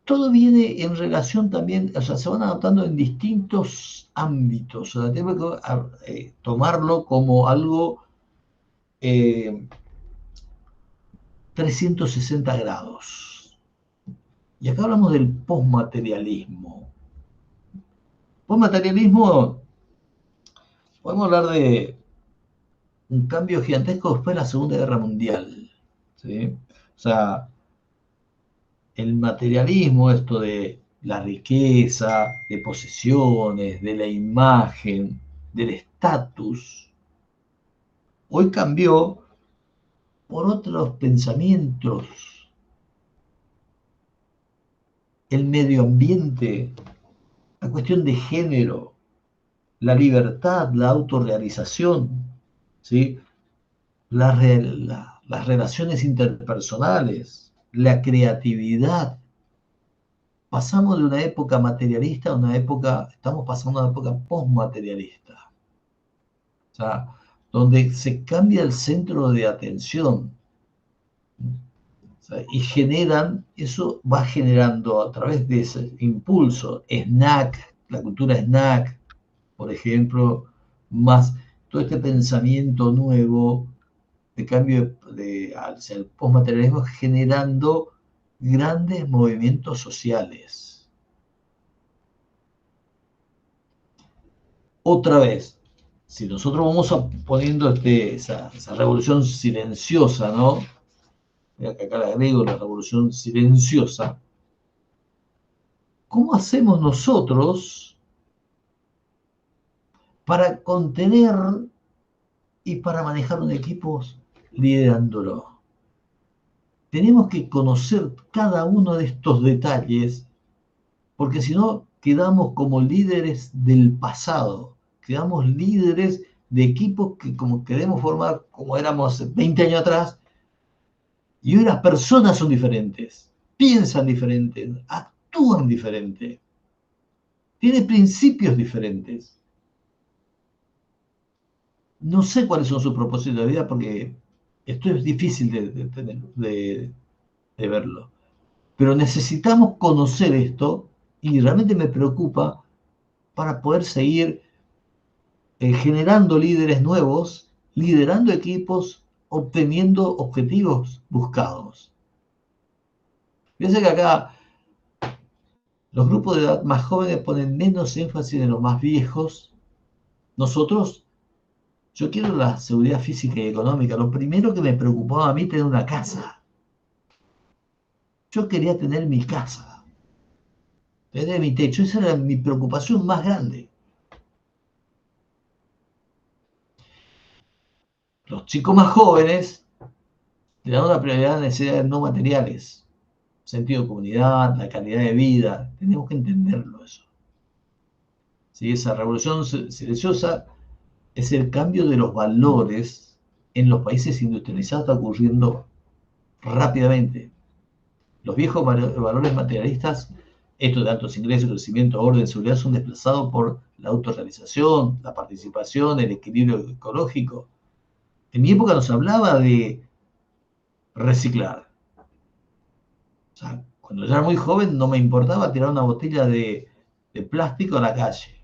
todo viene en relación también, o sea, se van adaptando en distintos ámbitos, o sea, tenemos que tomarlo como algo 360 grados. Y acá hablamos del posmaterialismo. Posmaterialismo, podemos hablar de un cambio gigantesco después de la Segunda Guerra Mundial, ¿sí? O sea, el materialismo, esto de la riqueza, de posesiones, de la imagen, del estatus, hoy cambió por otros pensamientos. El medio ambiente, la cuestión de género, la libertad, la autorrealización, ¿sí? Las relaciones interpersonales, la creatividad. Pasamos de una época materialista a una época, estamos pasando a una época postmaterialista. O sea, donde se cambia el centro de atención. O sea, y eso va generando a través de ese impulso, snack, la cultura snack, por ejemplo, más todo este pensamiento nuevo de cambio hacia el postmaterialismo, generando grandes movimientos sociales. Otra vez, si nosotros vamos poniendo esa revolución silenciosa, ¿no? Acá le agrego la revolución silenciosa. ¿Cómo hacemos nosotros para contener y para manejar un equipo liderándolo? Tenemos que conocer cada uno de estos detalles, porque si no, quedamos como líderes del pasado, quedamos líderes de equipos que como queremos formar como éramos 20 años atrás, y hoy las personas son diferentes, piensan diferente, actúan diferente, tienen principios diferentes. No sé cuáles son sus propósitos de vida porque esto es difícil de verlo. Pero necesitamos conocer esto Y realmente me preocupa para poder seguir generando líderes nuevos, liderando equipos, obteniendo objetivos buscados. Fíjense que acá los grupos de edad más jóvenes ponen menos énfasis en los más viejos. Nosotros, yo quiero la seguridad física y económica. Lo primero que me preocupaba a mí tener una casa. Yo quería tener mi casa, tener mi techo. Esa era mi preocupación más grande. Los chicos más jóvenes le dan una prioridad a necesidades no materiales. Sentido de comunidad, la calidad de vida. Tenemos que entenderlo eso. ¿Sí? Esa revolución silenciosa es el cambio de los valores en los países industrializados, está ocurriendo rápidamente. Los viejos valores materialistas, estos de altos ingresos, crecimiento, orden, seguridad, son desplazados por la autorrealización, la participación, el equilibrio ecológico. En mi época nos hablaba de reciclar. O sea, cuando yo era muy joven no me importaba tirar una botella de plástico a la calle.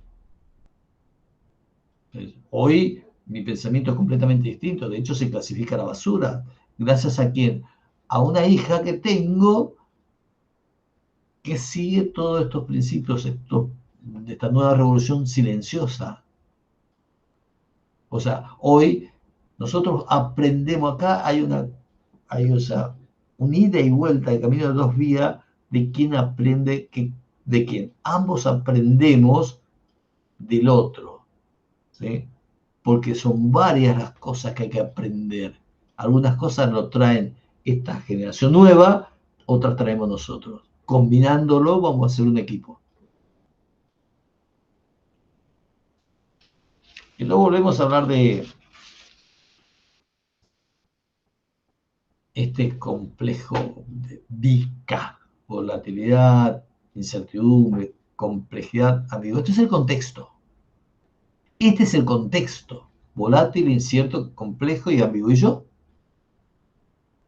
Hoy mi pensamiento es completamente distinto. De hecho, se clasifica la basura. ¿Gracias a quién? A una hija que tengo que sigue todos estos principios de esta nueva revolución silenciosa. O sea, hoy nosotros aprendemos acá, o sea, un ida y vuelta de camino de dos vías de quién aprende de quién. Ambos aprendemos del otro, ¿sí? Porque son varias las cosas que hay que aprender. Algunas cosas lo traen esta generación nueva, otras traemos nosotros. Combinándolo vamos a hacer un equipo. Y luego volvemos a hablar de este complejo de VICA: volatilidad, incertidumbre, complejidad, ambigüedad. Este es el contexto. Este es el contexto. Volátil, incierto, complejo y ambiguo. ¿Y yo?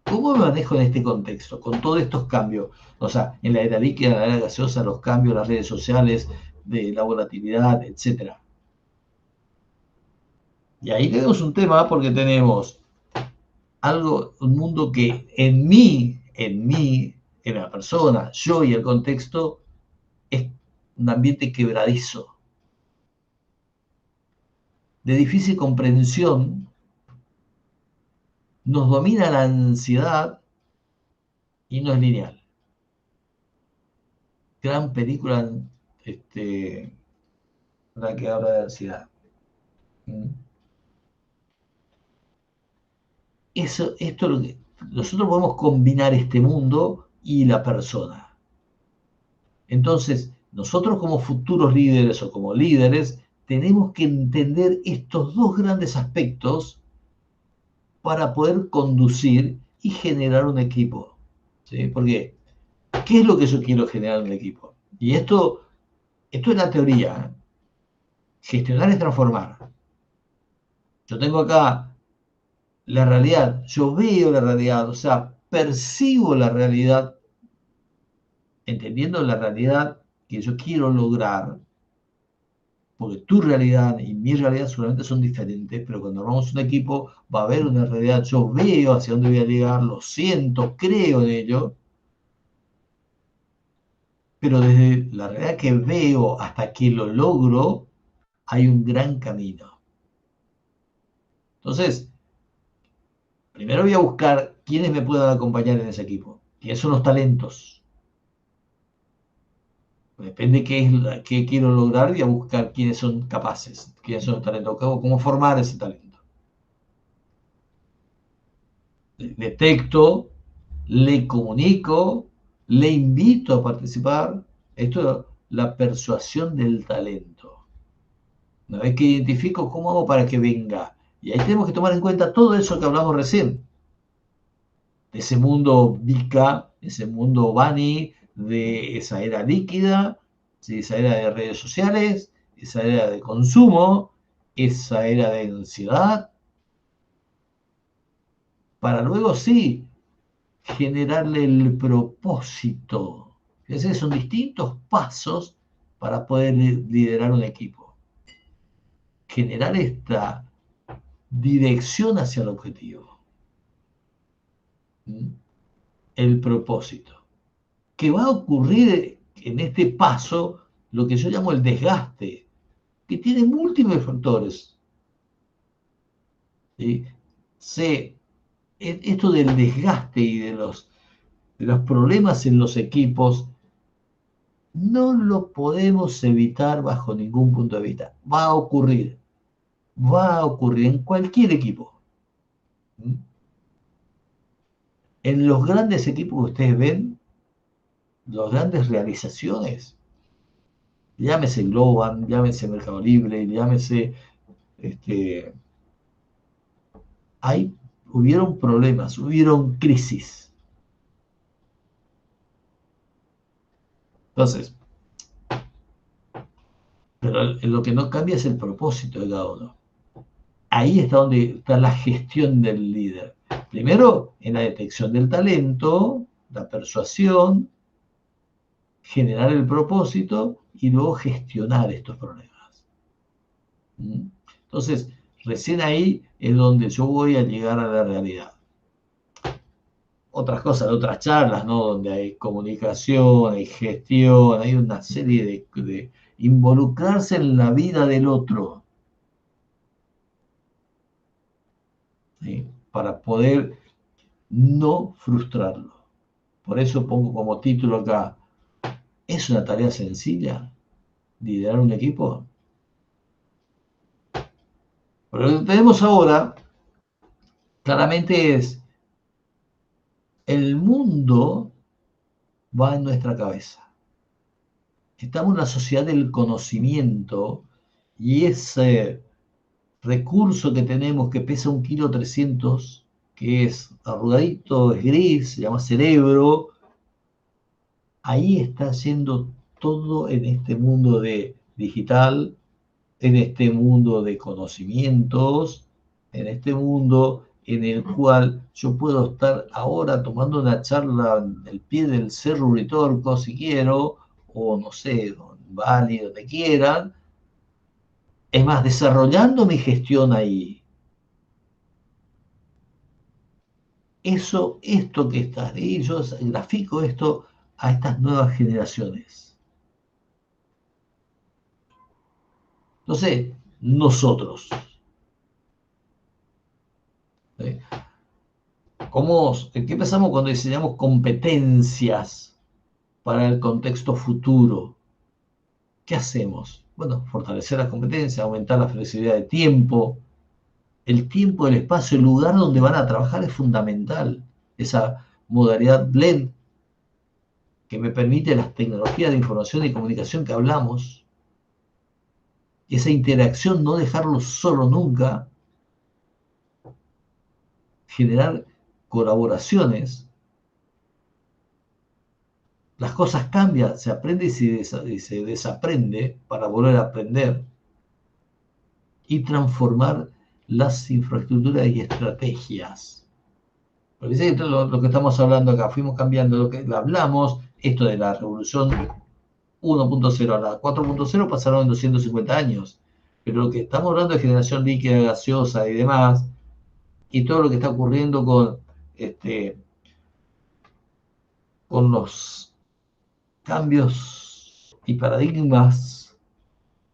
¿Cómo me manejo en este contexto? Con todos estos cambios. O sea, en la era líquida, en la era gaseosa, los cambios, las redes sociales, de la volatilidad, etc. Y ahí tenemos un tema porque tenemos un mundo que en la persona, yo y el contexto, es un ambiente quebradizo, de difícil comprensión, nos domina la ansiedad y no es lineal. Gran película, la que habla de ansiedad. Esto es lo que nosotros podemos combinar, este mundo y la persona. Entonces, nosotros como futuros líderes o como líderes tenemos que entender estos dos grandes aspectos para poder conducir y generar un equipo. ¿Sí? Porque, ¿qué es lo que yo quiero generar en un equipo? Y esto es la teoría. Gestionar es transformar. Yo tengo acá la realidad, yo veo la realidad, o sea, percibo la realidad, entendiendo la realidad que yo quiero lograr, porque tu realidad y mi realidad seguramente son diferentes, pero cuando armamos un equipo va a haber una realidad, yo veo hacia dónde voy a llegar, lo siento, creo en ello, pero desde la realidad que veo hasta que lo logro, hay un gran camino. Entonces, primero voy a buscar quiénes me puedan acompañar en ese equipo, quiénes son los talentos. Depende qué quiero lograr, voy a buscar quiénes son capaces, quiénes son los talentos, cómo formar ese talento. Detecto, le comunico, le invito a participar. Esto es la persuasión del talento. Una vez que identifico, ¿cómo hago para que venga? Y ahí tenemos que tomar en cuenta todo eso que hablamos recién. De ese mundo VICA, ese mundo Bani, de esa era líquida, ¿sí? Esa era de redes sociales, esa era de consumo, esa era de ansiedad, para luego sí generarle el propósito. Es decir, son distintos pasos para poder liderar un equipo. Generar esta dirección hacia el objetivo. El propósito. Que va a ocurrir en este paso lo que yo llamo el desgaste, que tiene múltiples factores. ¿Sí? Esto del desgaste y de los problemas en los equipos no lo podemos evitar bajo ningún punto de vista. Va a ocurrir en cualquier equipo. En los grandes equipos que ustedes ven, las grandes realizaciones, llámese Globan, llámese Mercado Libre, llámese hubieron problemas, hubieron crisis. Entonces, pero lo que no cambia es el propósito de cada uno. Ahí está donde está la gestión del líder. Primero, en la detección del talento, la persuasión, generar el propósito y luego gestionar estos problemas. Entonces, recién ahí es donde yo voy a llegar a la realidad. Otras cosas, otras charlas, ¿no? Donde hay comunicación, hay gestión, hay una serie de involucrarse en la vida del otro. ¿Sí? Para poder no frustrarlo. Por eso pongo como título acá, ¿es una tarea sencilla liderar un equipo? Pero lo que tenemos ahora, claramente es, el mundo va en nuestra cabeza. Estamos en una sociedad del conocimiento y ese recurso que tenemos que pesa 1,3 kg, que es arrugadito, es gris, se llama cerebro, ahí está yendo todo en este mundo de digital, en este mundo de conocimientos, en este mundo en el cual yo puedo estar ahora tomando una charla al pie del Cerro Uritorco si quiero, o no sé, en Bali, donde quieran. Es más, desarrollando mi gestión ahí. Esto que está ahí, yo grafico esto a estas nuevas generaciones. Entonces, nosotros. ¿Sí? ¿Qué pensamos cuando diseñamos competencias para el contexto futuro? ¿Qué hacemos? Bueno, fortalecer las competencias, aumentar la flexibilidad de tiempo. El tiempo, el espacio, el lugar donde van a trabajar es fundamental. Esa modalidad blend que me permite las tecnologías de información y comunicación que hablamos. Esa interacción, no dejarlo solo nunca. Generar colaboraciones. Las cosas cambian, se aprende y se desaprende para volver a aprender. Y transformar las infraestructuras y estrategias. Porque dice lo que estamos hablando acá, fuimos cambiando lo que hablamos, esto de la revolución 1.0 a la 4.0 pasaron en 250 años. Pero lo que estamos hablando de generación líquida, gaseosa y demás, y todo lo que está ocurriendo con los cambios y paradigmas,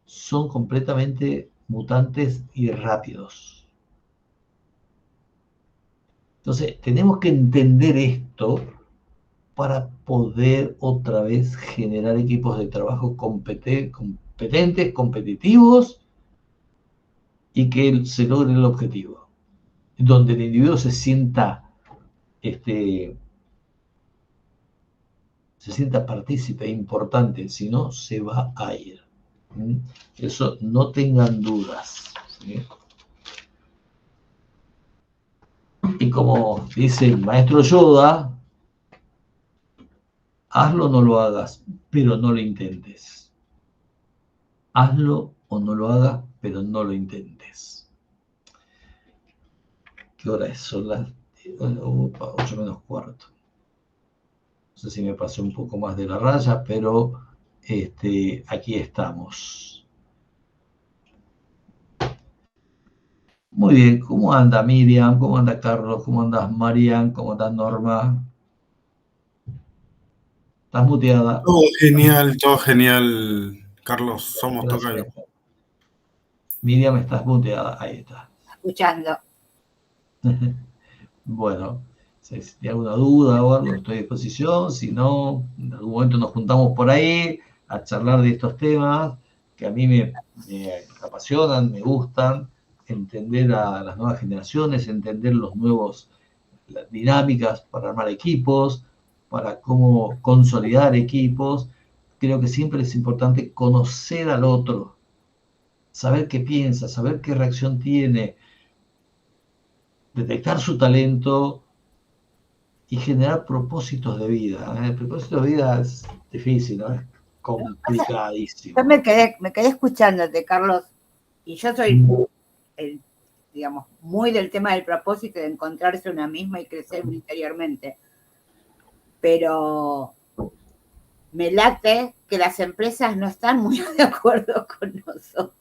son completamente mutantes y rápidos. Entonces, tenemos que entender esto para poder otra vez generar equipos de trabajo competentes, competitivos y que se logre el objetivo. Donde el individuo se sienta partícipe, importante, si no, se va a ir. Eso no tengan dudas. ¿Sí? Y como dice el maestro Yoda, hazlo o no lo hagas, pero no lo intentes. Hazlo o no lo hagas, pero no lo intentes. ¿Qué hora es? Son las 8 menos cuarto. sé si me pasé un poco más de la raya, pero aquí estamos. Muy bien, ¿cómo anda Miriam? ¿Cómo anda Carlos? ¿Cómo andas Marian? ¿Cómo andas Norma? ¿Estás muteada? Todo genial, Carlos, somos tocayo. Miriam, estás muteada, ahí está. Escuchando. Bueno, si hay alguna duda o algo, estoy a disposición. Si no, en algún momento nos juntamos por ahí a charlar de estos temas que a mí me apasionan, me gustan, entender a las nuevas generaciones, entender las dinámicas para armar equipos, para cómo consolidar equipos. Creo que siempre es importante conocer al otro, saber qué piensa, saber qué reacción tiene, detectar su talento y generar propósitos de vida. El propósito de vida es difícil, ¿no? Es complicadísimo. Yo me quedé escuchándote, Carlos, y yo soy, digamos, muy del tema del propósito, de encontrarse una misma y crecer interiormente. Pero me late que las empresas no están muy de acuerdo con nosotros.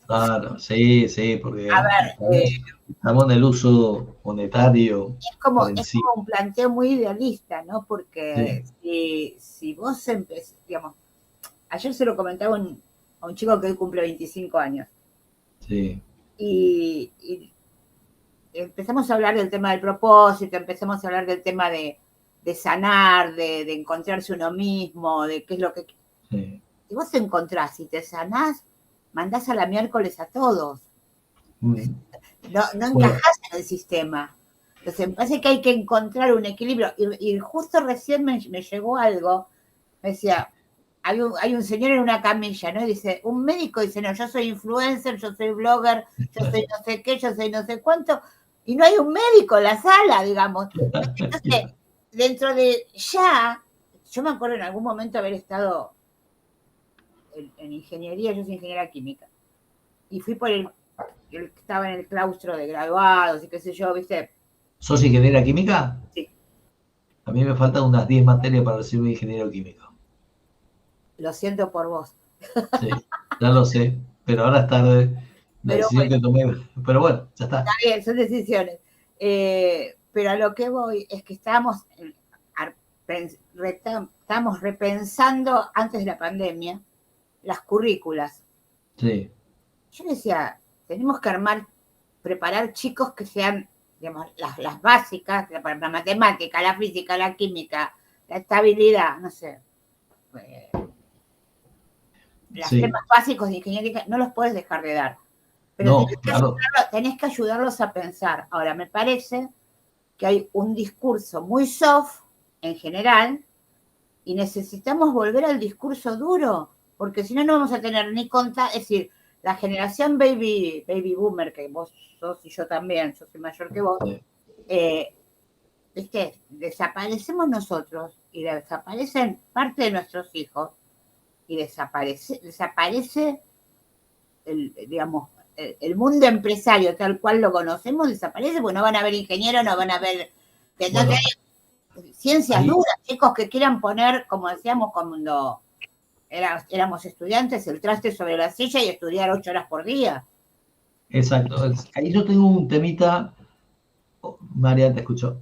Claro, sí, porque estamos en el uso monetario. Es como un planteo muy idealista, ¿no? Porque si vos digamos, ayer se lo comentaba a un chico que hoy cumple 25 años. Sí. Y empezamos a hablar del tema del propósito, empezamos a hablar del tema de sanar, de encontrarse uno mismo, de qué es lo que... Sí. Si vos te encontrás y te sanás, mandás a la miércoles a todos. No encajás en el sistema. Entonces me parece que hay que encontrar un equilibrio. Y justo recién me llegó algo, me decía, hay un señor en una camilla, ¿no? Y dice, un médico dice, no, yo soy influencer, yo soy blogger, yo soy no sé qué, yo soy no sé cuánto, y no hay un médico en la sala, digamos. Entonces, dentro de yo me acuerdo en algún momento haber estado en ingeniería, yo soy ingeniera química, y fui por estaba en el claustro de graduados y qué sé yo, ¿viste? ¿Sos ingeniera química? Sí. A mí me faltan unas 10 materias para ser un ingeniero químico. Lo siento por vos. Sí, ya lo sé, pero ahora es tarde. La decisión que tomé, pero bueno, ya está. Está bien, son decisiones. Pero a lo que voy es que estamos repensando antes de la pandemia las currículas. Sí. Yo decía, tenemos que preparar chicos que sean, digamos, las básicas, la matemática, la física, la química, la estabilidad, no sé. Los temas básicos de ingeniería no los puedes dejar de dar. Pero tenés que ayudarlos a pensar. Ahora, me parece que hay un discurso muy soft en general y necesitamos volver al discurso duro, porque si no, no vamos a tener ni es decir, la generación baby boomer, que vos sos y yo también, yo soy mayor que vos, ¿viste? Desaparecemos nosotros y desaparecen parte de nuestros hijos y desaparece digamos, el mundo empresario tal cual lo conocemos desaparece, porque no van a haber ingenieros, no van a haber ciencias duras, chicos que quieran poner, como decíamos cuando éramos estudiantes, el traste sobre la silla y estudiar 8 horas por día. Exacto. Ahí yo tengo un temita. María, te escucho.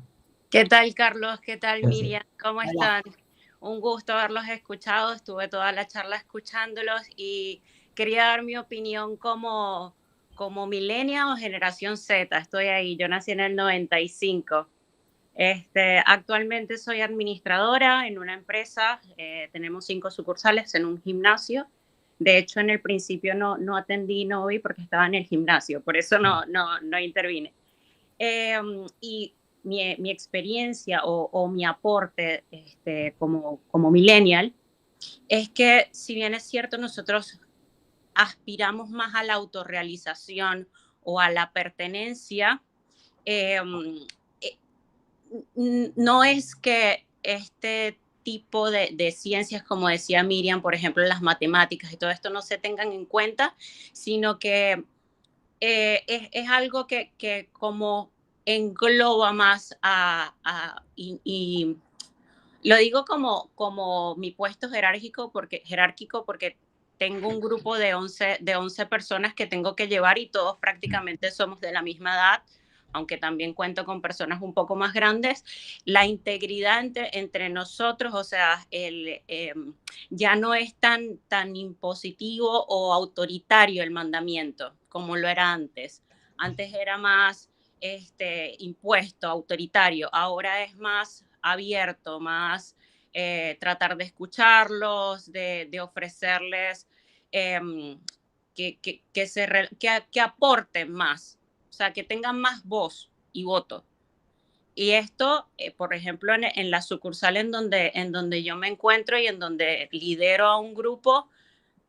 ¿Qué tal, Carlos? ¿Qué tal, Miriam? ¿Cómo están? Un gusto haberlos escuchado. Estuve toda la charla escuchándolos y quería dar mi opinión como millennial o generación Z. Estoy ahí. Yo nací en el 95. Actualmente soy administradora en una empresa. Tenemos 5 sucursales en un gimnasio. De hecho, en el principio no atendí, no vi porque estaba en el gimnasio. Por eso no intervine. Y mi experiencia o mi aporte como millennial es que, si bien es cierto, nosotros aspiramos más a la autorrealización o a la pertenencia, no es que este tipo de ciencias, como decía Miriam, por ejemplo, las matemáticas y todo esto no se tengan en cuenta, sino que es algo que como engloba más y Lo digo como mi puesto jerárquico porque tengo un grupo de 11 personas que tengo que llevar y todos prácticamente somos de la misma edad, aunque también cuento con personas un poco más grandes. La integridad entre nosotros, o sea, ya no es tan impositivo o autoritario el mandamiento como lo era antes. Antes era más impuesto, autoritario, ahora es más abierto, más tratar de escucharlos, de ofrecerles que aporten más, o sea, que tengan más voz y voto. Y esto, por ejemplo, en la sucursal en donde yo me encuentro y en donde lidero a un grupo,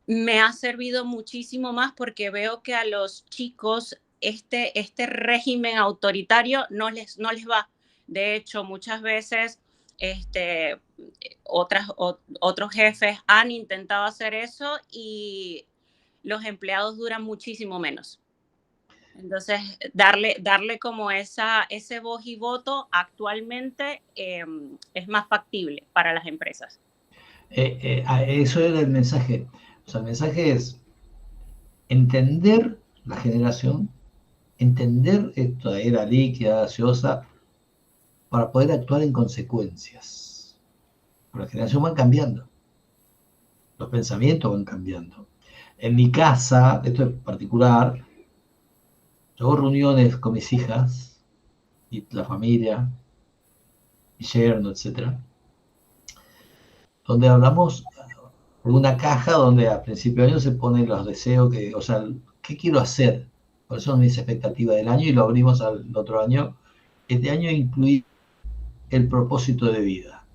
me ha servido muchísimo más porque veo que a los chicos este régimen autoritario no les va. De hecho, muchas veces otros jefes han intentado hacer eso y los empleados duran muchísimo menos. Entonces, darle como ese voz y voto actualmente es más factible para las empresas. Eso era el mensaje. O sea, el mensaje es entender la generación, entender esta era líquida, gaseosa, para poder actuar en consecuencias. Porque la generación va cambiando, los pensamientos van cambiando. En mi casa, esto es particular, yo hago reuniones con mis hijas y la familia, y yerno, etc., donde hablamos de una caja donde a principio de año se ponen los deseos, o sea, ¿qué quiero hacer? Por eso son mis expectativas del año y lo abrimos al otro año. Este año incluí el propósito de vida.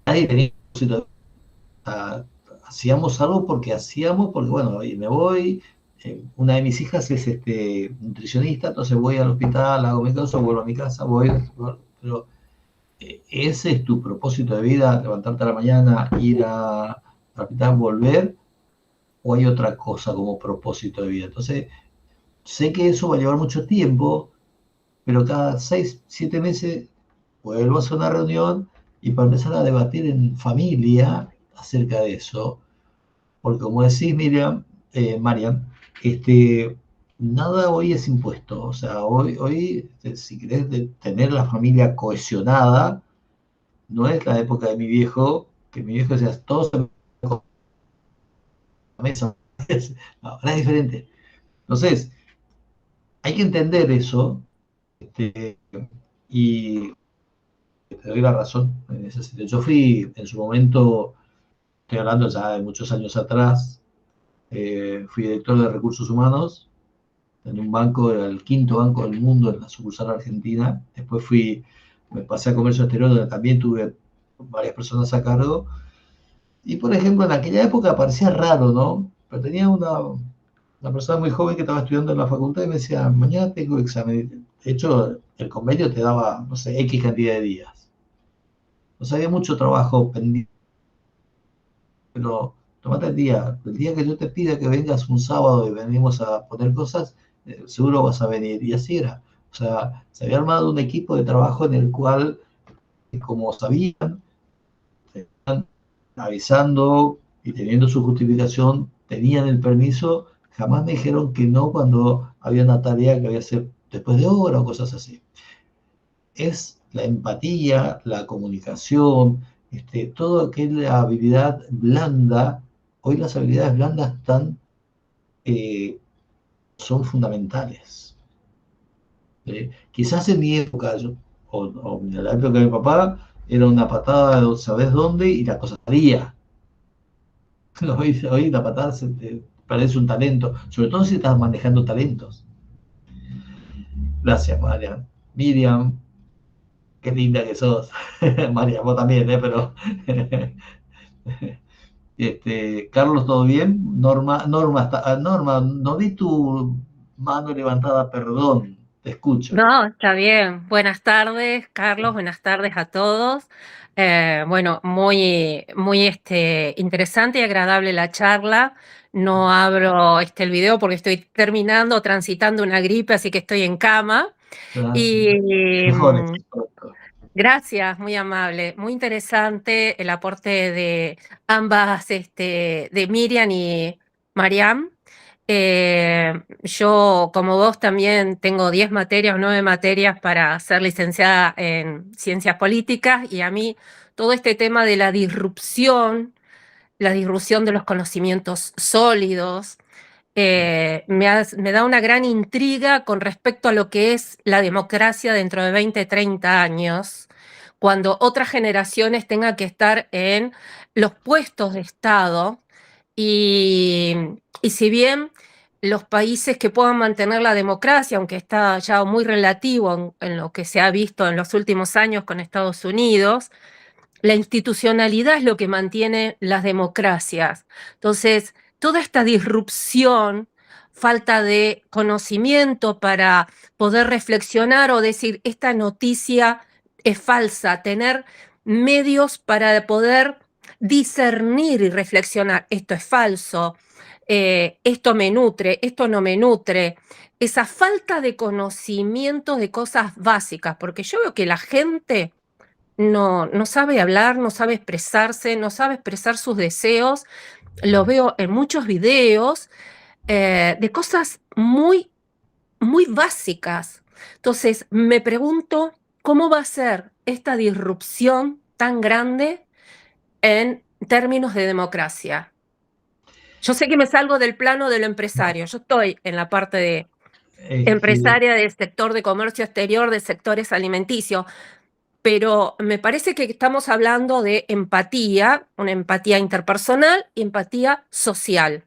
Nadie tenía propósito de vida. Hacíamos algo porque bueno, me voy. Una de mis hijas es nutricionista, entonces voy al hospital, hago mi cosa, vuelvo a mi casa, pero ese es tu propósito de vida, levantarte a la mañana, ir al hospital, volver, o hay otra cosa como propósito de vida. Entonces, sé que eso va a llevar mucho tiempo, pero cada 6, 7 meses vuelvo a hacer una reunión y para empezar a debatir en familia acerca de eso, porque como decís, Marian, nada hoy es impuesto. O sea, hoy si querés tener la familia cohesionada, no es la época de mi viejo, que mi viejo decía, todos en la mesa. Ahora es diferente. Entonces, hay que entender eso, y te doy la razón en ese sentido. Yo fui, en su momento, estoy hablando ya de muchos años atrás, fui director de recursos humanos en un banco, era el 5º banco del mundo en la sucursal argentina. Después me pasé a comercio exterior, donde también tuve varias personas a cargo. Y, por ejemplo, en aquella época parecía raro, ¿no? Pero tenía una persona muy joven que estaba estudiando en la facultad y me decía, mañana tengo examen. De hecho, el convenio te daba, no sé, X cantidad de días. O sea, había mucho trabajo pendiente. Pero tomate el día que yo te pida que vengas un sábado y venimos a poner cosas, seguro vas a venir. Y así era. O sea, se había armado un equipo de trabajo en el cual, como sabían, avisando y teniendo su justificación, tenían el permiso, jamás me dijeron que no cuando había una tarea que había que hacer después de hora o cosas así. Es la empatía, la comunicación, toda aquella habilidad blanda. Hoy las habilidades blandas son fundamentales. Quizás en mi época, o en la época de mi papá, era una patada de sabes dónde y la cosa salía. Hoy la patada parece un talento, sobre todo si estás manejando talentos. Gracias, Marian. Miriam, qué linda que sos. Marian, vos también, pero... Carlos, ¿todo bien? Norma, no vi tu mano levantada, perdón, te escucho. No, está bien. Buenas tardes, Carlos, buenas tardes a todos. Bueno, muy interesante y agradable la charla. No abro el video porque estoy transitando una gripe, así que estoy en cama. Y Gracias, muy amable. Muy interesante el aporte de ambas, de Miriam y Mariam. Yo, como vos, también tengo 10 materias o 9 materias para ser licenciada en Ciencias Políticas, y a mí todo este tema de la disrupción de los conocimientos sólidos, me da una gran intriga con respecto a lo que es la democracia dentro de 20, 30 años, cuando otras generaciones tengan que estar en los puestos de Estado, y si bien los países que puedan mantener la democracia, aunque está ya muy relativo en lo que se ha visto en los últimos años con Estados Unidos, la institucionalidad es lo que mantiene las democracias. Entonces, toda esta disrupción, falta de conocimiento para poder reflexionar o decir, esta noticia es falsa, tener medios para poder discernir y reflexionar, esto es falso, esto me nutre, esto no me nutre. Esa falta de conocimiento de cosas básicas, porque yo veo que la gente no sabe hablar, no sabe expresarse, no sabe expresar sus deseos. Lo veo en muchos videos de cosas muy, muy básicas. Entonces, me pregunto cómo va a ser esta disrupción tan grande en términos de democracia. Yo sé que me salgo del plano de lo empresario. Yo estoy en la parte de empresaria del sector de comercio exterior, de sectores alimenticios, pero me parece que estamos hablando de empatía, una empatía interpersonal y empatía social.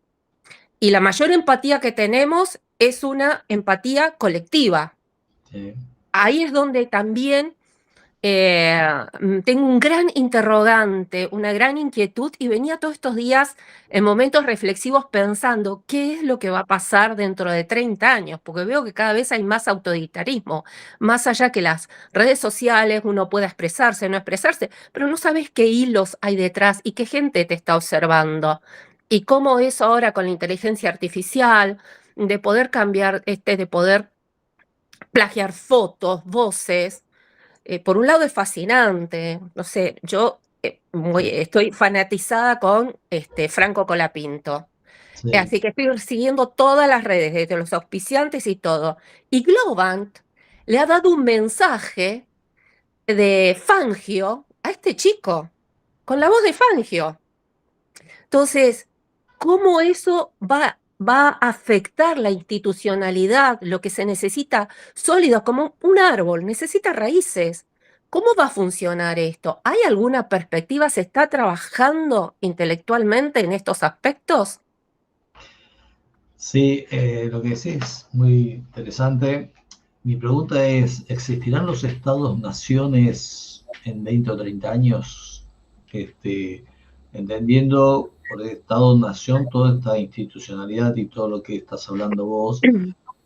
Y la mayor empatía que tenemos es una empatía colectiva. Sí. Ahí es donde también tengo un gran interrogante, una gran inquietud, y venía todos estos días en momentos reflexivos pensando qué es lo que va a pasar dentro de 30 años, porque veo que cada vez hay más autoritarismo, más allá que las redes sociales, uno pueda expresarse, no expresarse, pero no sabes qué hilos hay detrás y qué gente te está observando. Y cómo eso ahora con la inteligencia artificial, de poder cambiar, de poder plagiar fotos, voces. Por un lado es fascinante, no sé, yo estoy fanatizada con Franco Colapinto. Sí. Así que estoy siguiendo todas las redes, desde los auspiciantes y todo. Y Globant le ha dado un mensaje de Fangio a este chico, con la voz de Fangio. Entonces, ¿cómo eso va a afectar la institucionalidad, lo que se necesita sólido, como un árbol, necesita raíces? ¿Cómo va a funcionar esto? ¿Hay alguna perspectiva? ¿Se está trabajando intelectualmente en estos aspectos? Sí, lo que decís es muy interesante. Mi pregunta es, ¿existirán los estados-naciones en 20 o 30 años? Entendiendo por el Estado-Nación toda esta institucionalidad y todo lo que estás hablando vos.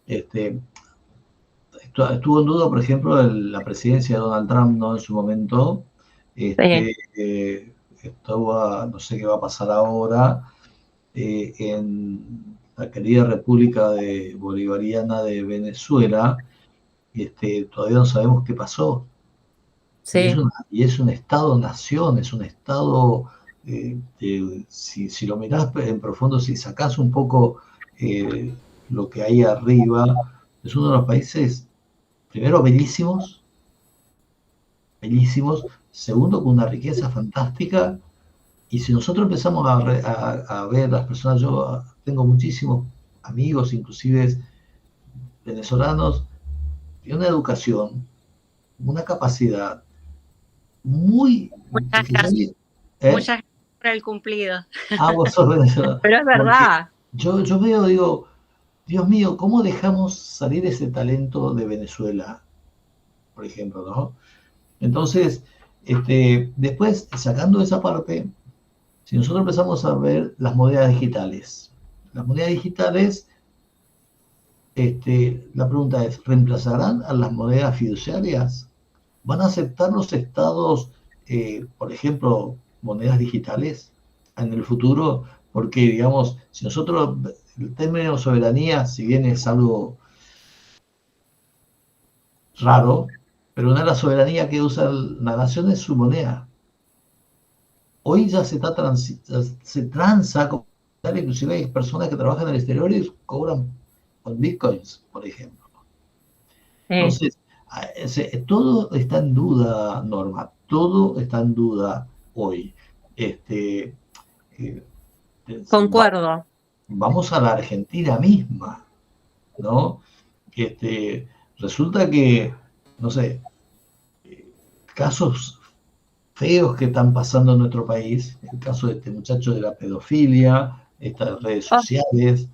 Estuvo en duda, por ejemplo, la presidencia de Donald Trump, ¿no? En su momento. No sé qué va a pasar ahora en la querida República Bolivariana de Venezuela. Todavía no sabemos qué pasó. Sí. Y es un Estado-nación, es un Estado, si lo mirás en profundo, si sacás un poco lo que hay arriba, es uno de los países, primero, bellísimos, segundo, con una riqueza fantástica, y si nosotros empezamos a ver las personas, yo tengo muchísimos amigos, inclusive venezolanos, y una educación, una capacidad muy... Muchas gracias. Muchas gracias por el cumplido. Vos sos venezolano. Pero es verdad. Yo veo, digo, Dios mío, ¿cómo dejamos salir ese talento de Venezuela, por ejemplo, ¿no? Entonces, después, sacando esa parte, si nosotros empezamos a ver las monedas digitales, la pregunta es, ¿reemplazarán a las monedas fiduciarias? ¿Van a aceptar los estados, por ejemplo, monedas digitales en el futuro? Porque, digamos, si nosotros, el término soberanía, si bien es algo raro, pero no es la soberanía que usa la nación, es su moneda. Hoy ya se transa, inclusive hay personas que trabajan en el exterior y cobran con bitcoins, por ejemplo. Entonces, todo está en duda, Norma, todo está en duda hoy. Concuerdo. Vamos a la Argentina misma, ¿no? Resulta que, no sé, casos feos que están pasando en nuestro país, el caso de este muchacho de la pedofilia, estas redes sociales,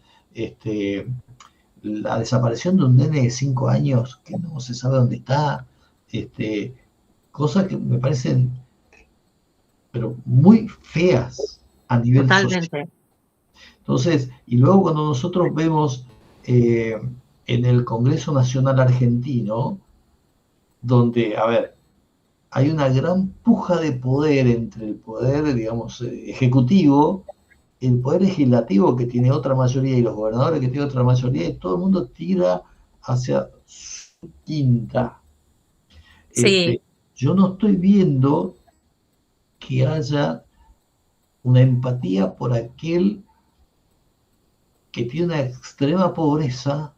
la desaparición de un nene de 5 años que no se sabe dónde está, cosas que me parecen pero muy feas a nivel social. Entonces, y luego cuando nosotros vemos en el Congreso Nacional Argentino, donde, a ver, hay una gran puja de poder entre el poder, digamos, ejecutivo, el poder legislativo que tiene otra mayoría y los gobernadores que tienen otra mayoría, y todo el mundo tira hacia su quinta. Sí. Yo no estoy viendo que haya una empatía por aquel que tiene una extrema pobreza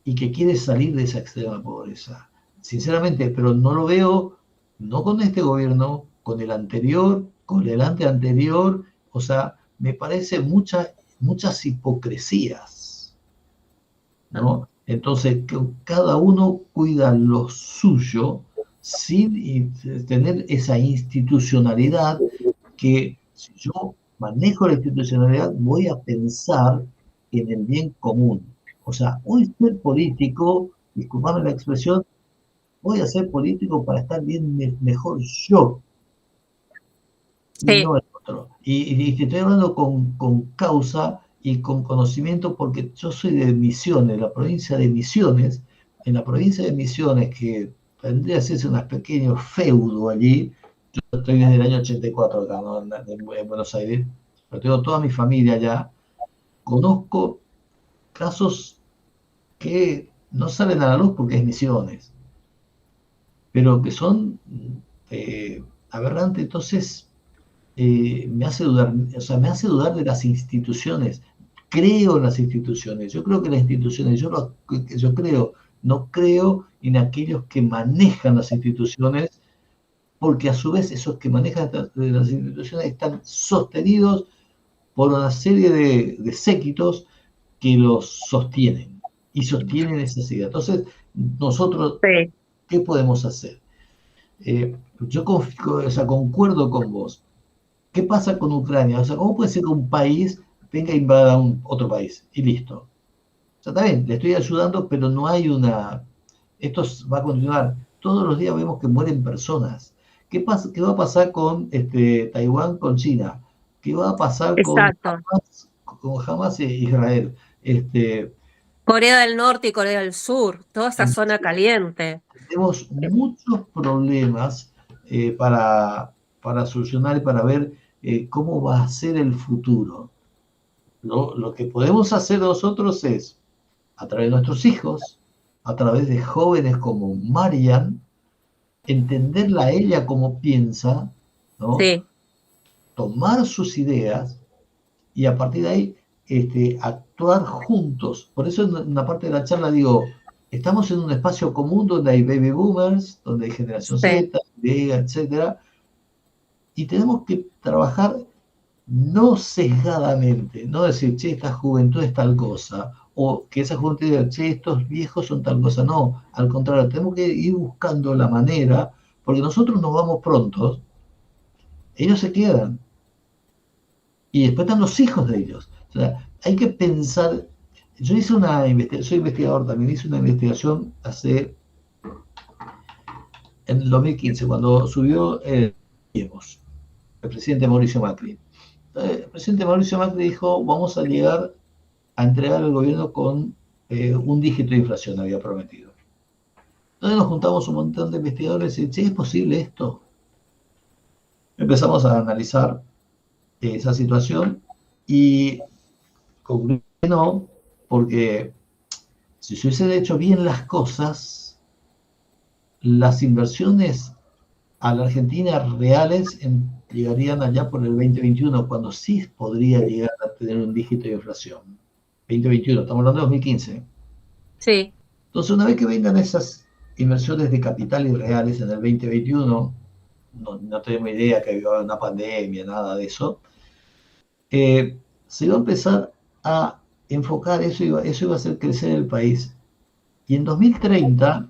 y que quiere salir de esa extrema pobreza. Sinceramente, pero no lo veo, no con este gobierno, con el anterior, con el anteanterior, o sea, me parece muchas hipocresías, ¿no? Entonces, que cada uno cuida lo suyo sin tener esa institucionalidad que si yo manejo la institucionalidad voy a pensar en el bien común. O sea, hoy ser político, disculpame la expresión, voy a ser político para estar bien mejor yo. Sí. No el otro. Y te estoy hablando con causa y con conocimiento porque yo soy de Misiones, la provincia de Misiones. En la provincia de Misiones, que vendría a ser un pequeño feudo allí, yo estoy desde el año 84 acá, ¿no? en Buenos Aires, pero tengo toda mi familia allá. Conozco casos que no salen a la luz porque es Misiones, pero que son aberrantes. Entonces me hace dudar de las instituciones. Creo en las instituciones, yo creo que las instituciones, yo creo, no creo en aquellos que manejan las instituciones, porque a su vez esos que manejan las instituciones están sostenidos por una serie de séquitos que los sostienen y sostienen esas ideas. Entonces, nosotros, ¿qué podemos hacer? Yo concuerdo con vos. ¿Qué pasa con Ucrania? O sea, ¿cómo puede ser que un país venga a invadir otro país? Y listo. O sea, está bien, le estoy ayudando, pero no hay esto va a continuar. Todos los días vemos que mueren personas. ¿Qué va a pasar con Taiwán, con China? ¿Qué va a pasar con Hamas e Israel? Corea del Norte y Corea del Sur, toda esa zona caliente. Tenemos muchos problemas para solucionar y para ver cómo va a ser el futuro. Lo que podemos hacer nosotros es, a través de nuestros hijos, a través de jóvenes como Marian, entenderla a ella como piensa, ¿no? Sí. Tomar sus ideas y a partir de ahí actuar juntos. Por eso en una parte de la charla digo, estamos en un espacio común donde hay baby boomers, donde hay generación Z, Y, etcétera, y tenemos que trabajar no sesgadamente, no decir, che, esta juventud es tal cosa, o que esa juventud diga, che, estos viejos son tal cosa. No, al contrario, tenemos que ir buscando la manera, porque nosotros nos vamos prontos, ellos se quedan, y después están los hijos de ellos. O sea, hay que pensar. Yo hice una investigación, soy investigador también, hice una investigación en el 2015, cuando subió el presidente Mauricio Macri. El presidente Mauricio Macri dijo, vamos a llegar a entregar el gobierno con un dígito de inflación, había prometido. Entonces nos juntamos un montón de investigadores y ¿es posible esto? Empezamos a analizar esa situación y concluí que no, porque si se hubiesen hecho bien las cosas, las inversiones a la Argentina reales llegarían allá por el 2021, cuando sí podría llegar a tener un dígito de inflación. 2021, estamos hablando de 2015. Sí. Entonces, una vez que vengan esas inversiones de capital y reales en el 2021, no tenemos idea que había una pandemia, nada de eso, se iba a empezar a enfocar eso iba a hacer crecer el país. Y en 2030,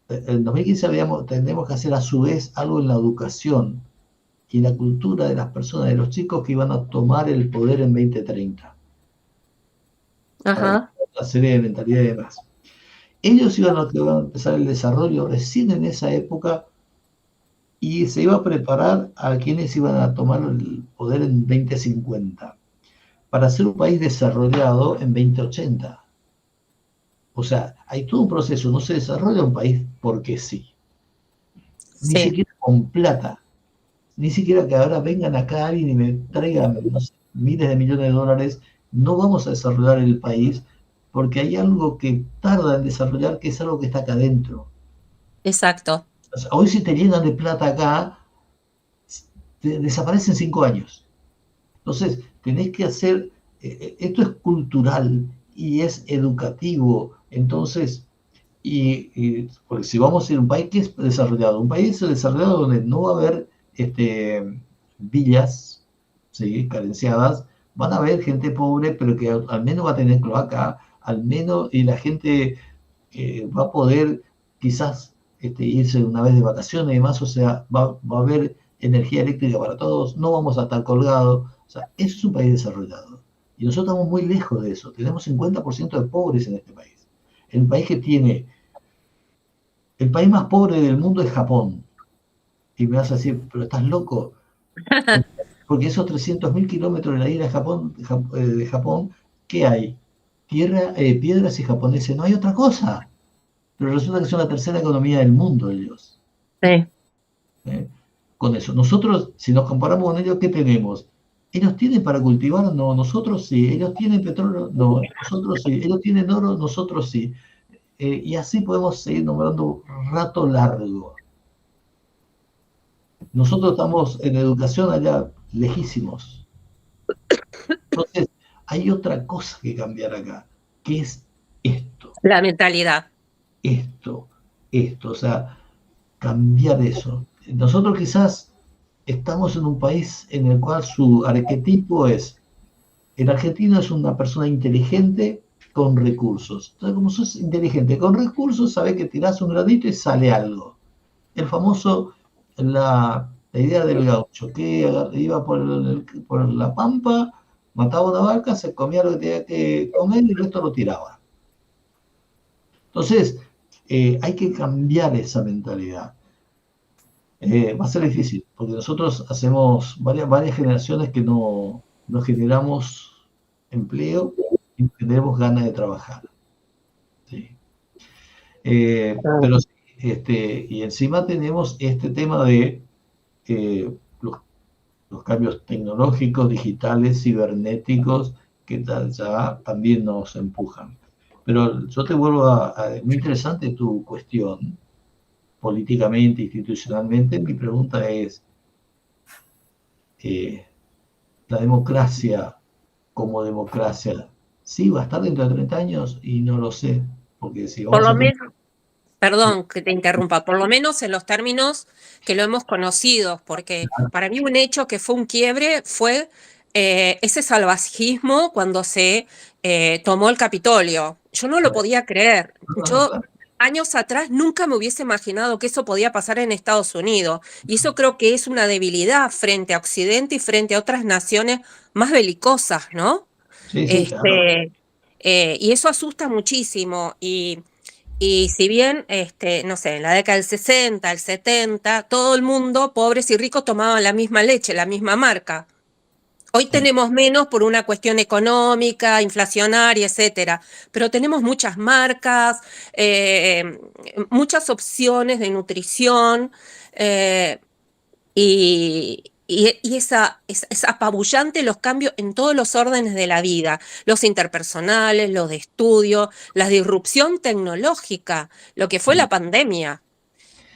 en 2015 tendremos que hacer a su vez algo en la educación y en la cultura de las personas, de los chicos que iban a tomar el poder en 2030. Ajá. Una serie de mentalidad y demás. Ellos iban a empezar el desarrollo recién en esa época y se iba a preparar a quienes iban a tomar el poder en 2050 para ser un país desarrollado en 2080. O sea, hay todo un proceso, no se desarrolla un país porque sí. Ni siquiera con plata. Ni siquiera que ahora vengan acá alguien y me traigan, no sé, miles de millones de dólares. No vamos a desarrollar el país porque hay algo que tarda en desarrollar, que es algo que está acá adentro. Exacto. O sea, hoy si te llenan de plata acá, desaparecen 5 años. Entonces, tenés que hacer, esto es cultural y es educativo. Entonces, porque si vamos a ir a un país que es desarrollado, un país desarrollado donde no va a haber villas, ¿sí?, carenciadas, van a haber gente pobre, pero que al menos va a tener cloaca, al menos, y la gente va a poder quizás irse una vez de vacaciones y demás, o sea, va a haber energía eléctrica para todos, no vamos a estar colgados. O sea, eso es un país desarrollado. Y nosotros estamos muy lejos de eso. Tenemos 50% de pobres en este país. El país que tiene, el país más pobre del mundo es Japón. Y me vas a decir, pero estás loco. Porque esos 300.000 kilómetros de la isla de Japón, ¿qué hay? Piedras y japoneses, no hay otra cosa. Pero resulta que son la tercera economía del mundo ellos. Sí. Con eso. Nosotros, si nos comparamos con ellos, ¿qué tenemos? ¿Ellos tienen para cultivar? No, nosotros sí. ¿Ellos tienen petróleo? No, nosotros sí. ¿Ellos tienen oro? Nosotros sí. Y así podemos seguir nombrando rato largo. Nosotros estamos en educación allá lejísimos. Entonces, hay otra cosa que cambiar acá, que es esto. La mentalidad. Esto, o sea, cambiar eso. Nosotros quizás estamos en un país en el cual su arquetipo es, el argentino es una persona inteligente con recursos. Entonces, como sos inteligente con recursos, sabes que tirás un granito y sale algo. El famoso, la idea del gaucho, que iba por la pampa, mataba una vaca, se comía lo que tenía que comer y el resto lo tiraba. Entonces, hay que cambiar esa mentalidad. Va a ser difícil, porque nosotros hacemos varias generaciones que no generamos empleo y no tenemos ganas de trabajar. ¿Sí? Pero y encima tenemos este tema de los cambios tecnológicos, digitales, cibernéticos, que ya también nos empujan. Pero yo te vuelvo muy interesante tu cuestión, políticamente, institucionalmente. Mi pregunta es, la democracia como democracia, ¿sí va a estar dentro de 30 años? Y no lo sé, porque si vamos por lo menos, perdón que te interrumpa, por lo menos en los términos que lo hemos conocido, porque para mí un hecho que fue un quiebre fue ese salvajismo cuando se tomó el Capitolio. Yo no lo podía creer. Yo años atrás nunca me hubiese imaginado que eso podía pasar en Estados Unidos. Y eso creo que es una debilidad frente a Occidente y frente a otras naciones más belicosas, ¿no? Sí, claro. Y eso asusta muchísimo. Y si bien, no sé, en la década del 60, el 70, todo el mundo, pobres y ricos, tomaban la misma leche, la misma marca. Hoy tenemos menos por una cuestión económica, inflacionaria, etcétera, pero tenemos muchas marcas, muchas opciones de nutrición, y es apabullante los cambios en todos los órdenes de la vida, los interpersonales, los de estudio, la disrupción tecnológica, lo que fue la pandemia.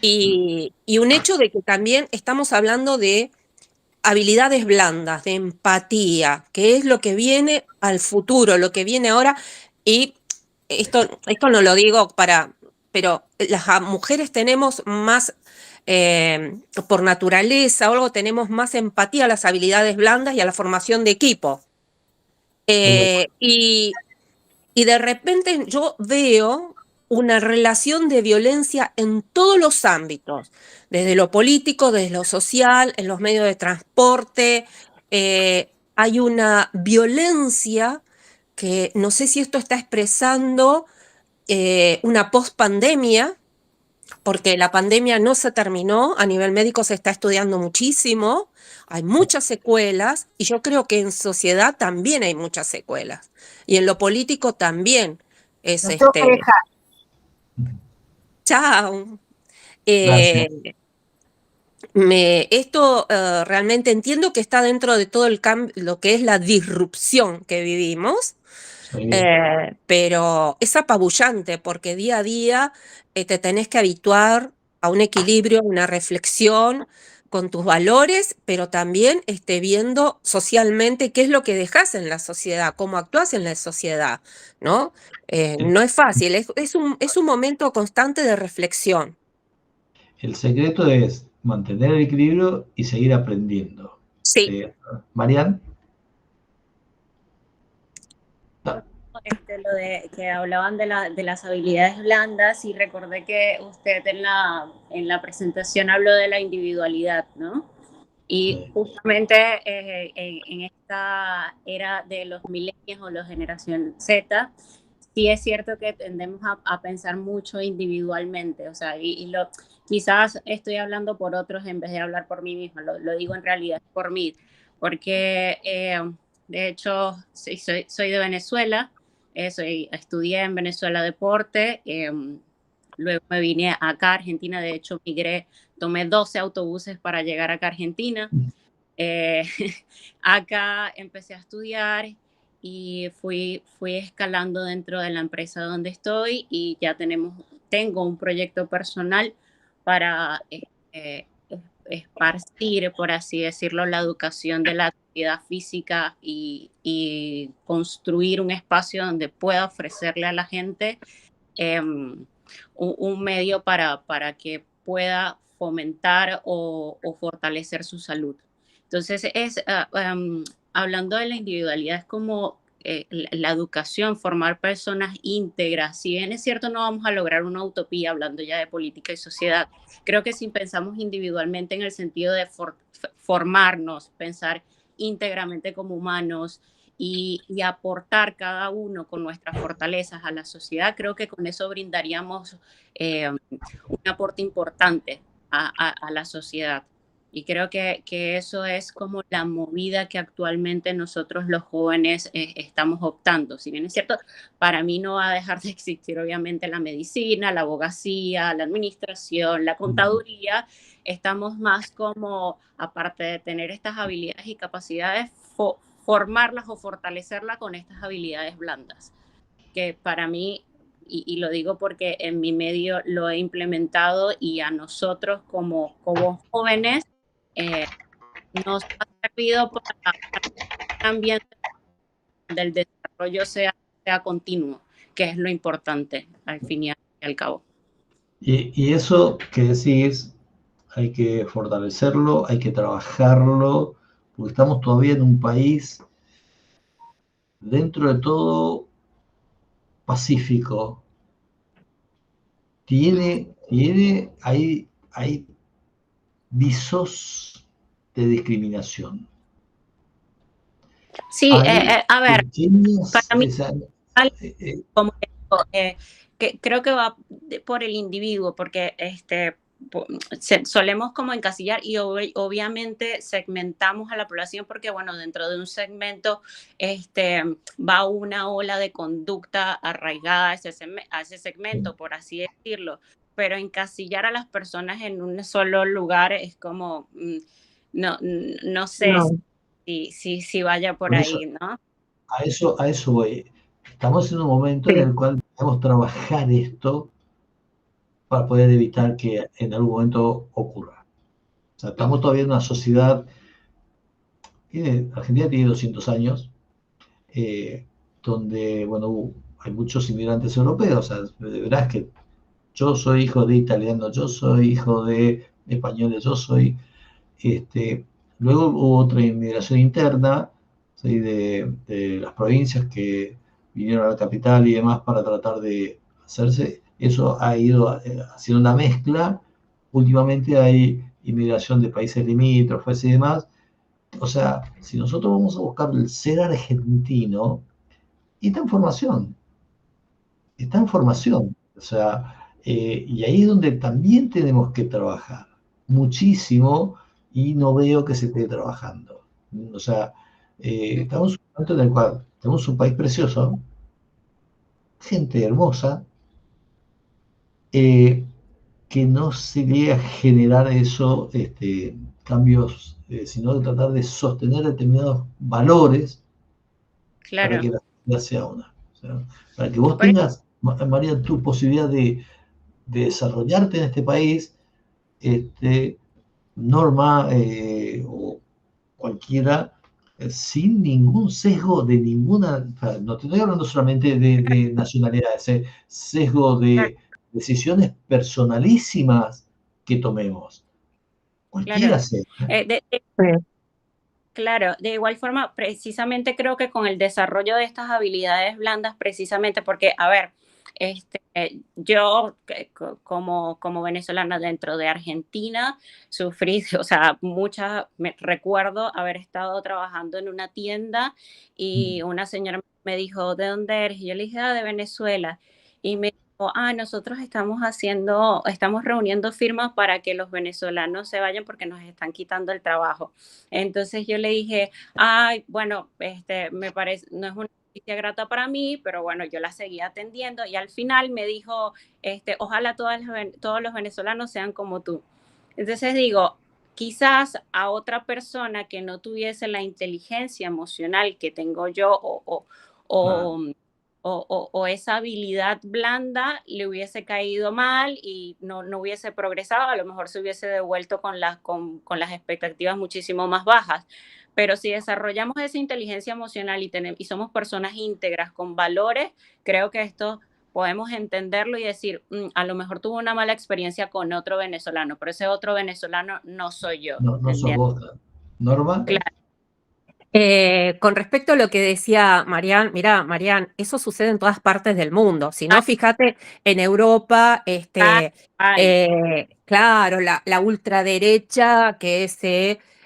Y un hecho de que también estamos hablando de habilidades blandas, de empatía, que es lo que viene al futuro, lo que viene ahora. Y esto no lo digo pero las mujeres tenemos más, por naturaleza o algo, tenemos más empatía a las habilidades blandas y a la formación de equipo. Y de repente yo veo una relación de violencia en todos los ámbitos, desde lo político, desde lo social, en los medios de transporte. Hay una violencia que no sé si esto está expresando una post-pandemia, porque la pandemia no se terminó, a nivel médico se está estudiando muchísimo, hay muchas secuelas, y yo creo que en sociedad también hay muchas secuelas, y en lo político también es Chao. Esto realmente entiendo que está dentro de todo el cambio, lo que es la disrupción que vivimos, pero es apabullante porque día a día te tenés que habituar a un equilibrio, a una reflexión con tus valores, pero también viendo socialmente qué es lo que dejás en la sociedad, cómo actúas en la sociedad, ¿no? No es fácil, es un momento constante de reflexión. El secreto es mantener el equilibrio y seguir aprendiendo. Sí. Marian. Lo de que hablaban de las habilidades blandas, y recordé que usted en la presentación habló de la individualidad, ¿no? Y justamente en esta era de los millennials o la generación Z, sí es cierto que tendemos a pensar mucho individualmente, o sea, quizás estoy hablando por otros en vez de hablar por mí misma, lo digo en realidad por mí, porque de hecho soy de Venezuela, estudié en Venezuela deporte, luego me vine acá a Argentina, de hecho migré, tomé 12 autobuses para llegar acá a Argentina, acá empecé a estudiar y fui escalando dentro de la empresa donde estoy, y ya tengo un proyecto personal para esparcir, por así decirlo, la educación de la actividad física y construir un espacio donde pueda ofrecerle a la gente un medio para que pueda fomentar o fortalecer su salud. Entonces, hablando de la individualidad, es como la educación, formar personas íntegras. Si bien es cierto, no vamos a lograr una utopía hablando ya de política y sociedad, creo que si pensamos individualmente en el sentido de formarnos, pensar íntegramente como humanos y aportar cada uno con nuestras fortalezas a la sociedad, creo que con eso brindaríamos un aporte importante a la sociedad. Y creo que eso es como la movida que actualmente nosotros los jóvenes estamos optando. Si bien es cierto, para mí no va a dejar de existir obviamente la medicina, la abogacía, la administración, la contaduría. Estamos más como, aparte de tener estas habilidades y capacidades, formarlas o fortalecerlas con estas habilidades blandas. Que para mí, y lo digo porque en mi medio lo he implementado, y a nosotros como jóvenes, nos ha servido para un ambiente del desarrollo sea continuo, que es lo importante al fin y al cabo. Y eso que decís, hay que fortalecerlo, hay que trabajarlo, porque estamos todavía en un país, dentro de todo, pacífico. Hay visos de discriminación. Sí, a ver, para mí, como que creo que va por el individuo, porque solemos como encasillar, y obviamente segmentamos a la población porque, bueno, dentro de un segmento va una ola de conducta arraigada a ese segmento, por así decirlo, pero encasillar a las personas en un solo lugar es como, no sé si vaya por ahí, ¿no? A eso voy. Estamos en un momento en el cual debemos trabajar esto para poder evitar que en algún momento ocurra. O sea, estamos todavía en una sociedad, Argentina tiene 200 años, donde, bueno, hay muchos inmigrantes europeos. O sea, verás que yo soy hijo de italiano, yo soy hijo de españoles, yo soy... luego hubo otra inmigración interna, ¿sí? de las provincias que vinieron a la capital y demás para tratar de hacerse. Eso ha ido haciendo una mezcla. Últimamente hay inmigración de países limítrofes y demás. O sea, si nosotros vamos a buscar el ser argentino, y está en formación. Está en formación. O sea, y ahí es donde también tenemos que trabajar muchísimo, y no veo que se esté trabajando. O sea, estamos en un momento en el cual tenemos un país precioso, gente hermosa, que no se llega a generar eso, cambios, sino de tratar de sostener determinados valores para que la sociedad sea una. O sea, para que vos tengas, María, tu posibilidad de desarrollarte en este país, Norma o cualquiera, sin ningún sesgo de ninguna, o sea, no te estoy hablando solamente de nacionalidades, sesgo de decisiones personalísimas que tomemos. Cualquiera sea. Claro, de igual forma, precisamente creo que con el desarrollo de estas habilidades blandas, precisamente porque, a ver, yo como venezolana dentro de Argentina sufrí, o sea, recuerdo haber estado trabajando en una tienda y una señora me dijo, ¿de dónde eres? Y yo le dije, de Venezuela. Y me dijo, nosotros estamos reuniendo firmas para que los venezolanos se vayan porque nos están quitando el trabajo. Entonces yo le dije, bueno, me parece, no es una noticia grata para mí, pero bueno, yo la seguí atendiendo y al final me dijo, ojalá todos los venezolanos sean como tú. Entonces digo, quizás a otra persona que no tuviese la inteligencia emocional que tengo yo o esa habilidad blanda le hubiese caído mal y no hubiese progresado, a lo mejor se hubiese devuelto con las expectativas muchísimo más bajas. Pero si desarrollamos esa inteligencia emocional y somos personas íntegras con valores, creo que esto podemos entenderlo y decir, a lo mejor tuvo una mala experiencia con otro venezolano, pero ese otro venezolano no soy yo. No sos vos. ¿Norma? Claro. Con respecto a lo que decía Marian, mira, Marian, eso sucede en todas partes del mundo. Si no, fíjate, en Europa, claro, la ultraderecha que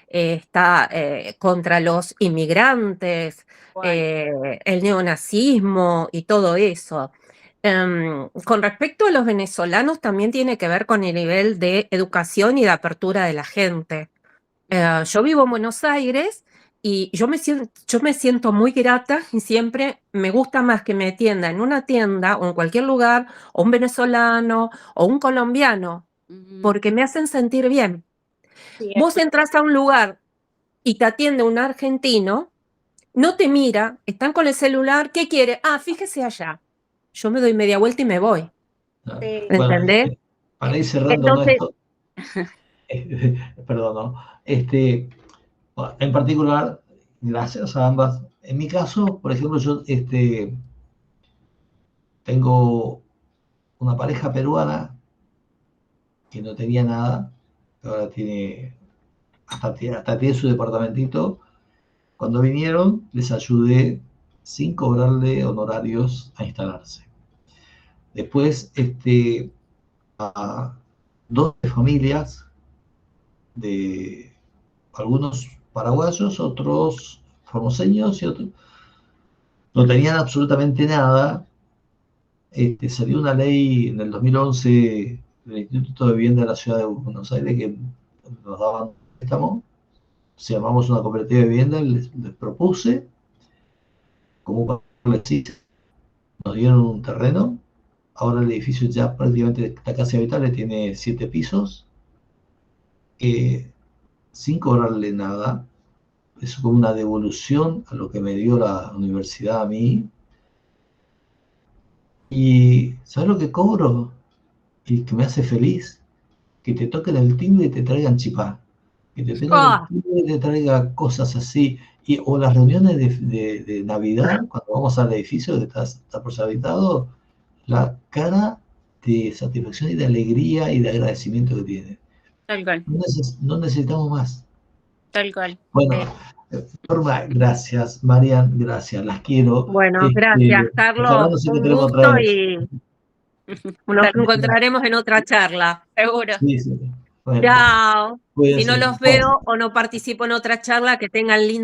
está contra los inmigrantes, el neonazismo y todo eso. Con respecto a los venezolanos, también tiene que ver con el nivel de educación y de apertura de la gente. Yo vivo en Buenos Aires y yo me siento muy grata y siempre me gusta más que me atienda en una tienda o en cualquier lugar, o un venezolano o un colombiano, porque me hacen sentir bien. Sí, vos entras a un lugar y te atiende un argentino, no te mira, están con el celular, ¿qué quiere? Fíjese allá. Yo me doy media vuelta y me voy. Sí. ¿Entendés? Bueno, para ir cerrando, entonces, perdón, ¿no? En particular, gracias a ambas. En mi caso, por ejemplo, yo tengo una pareja peruana que no tenía nada, que ahora hasta tiene su departamentito. Cuando vinieron, les ayudé sin cobrarle honorarios a instalarse. Después, a 12 familias de algunos paraguayos, otros formoseños y otros no tenían absolutamente nada. Salió una ley en el 2011 del Instituto de Vivienda de la Ciudad de Buenos Aires que nos daban préstamo. Si armamos una cooperativa de vivienda, les propuse, como nos dieron un terreno. Ahora el edificio ya prácticamente está casi habitable, tiene 7 pisos, sin cobrarle nada. Es como una devolución a lo que me dio la universidad a mí. ¿Y sabes lo que cobro? que me hace feliz, que te toquen el timbre y te traigan chipá, que te tengan el timbre y te traiga cosas así, o las reuniones de Navidad, cuando vamos al edificio que está por ser habitado, la cara de satisfacción y de alegría y de agradecimiento que tiene. Tal cual. No necesitamos más. Tal cual. Bueno, Norma, gracias. Marian, gracias. Las quiero. Bueno, gracias, Carlos. Un gusto y nos encontraremos en otra charla. Seguro. Sí. Bueno, chao. cuídense. Si no los veo o no participo en otra charla, que tengan lindo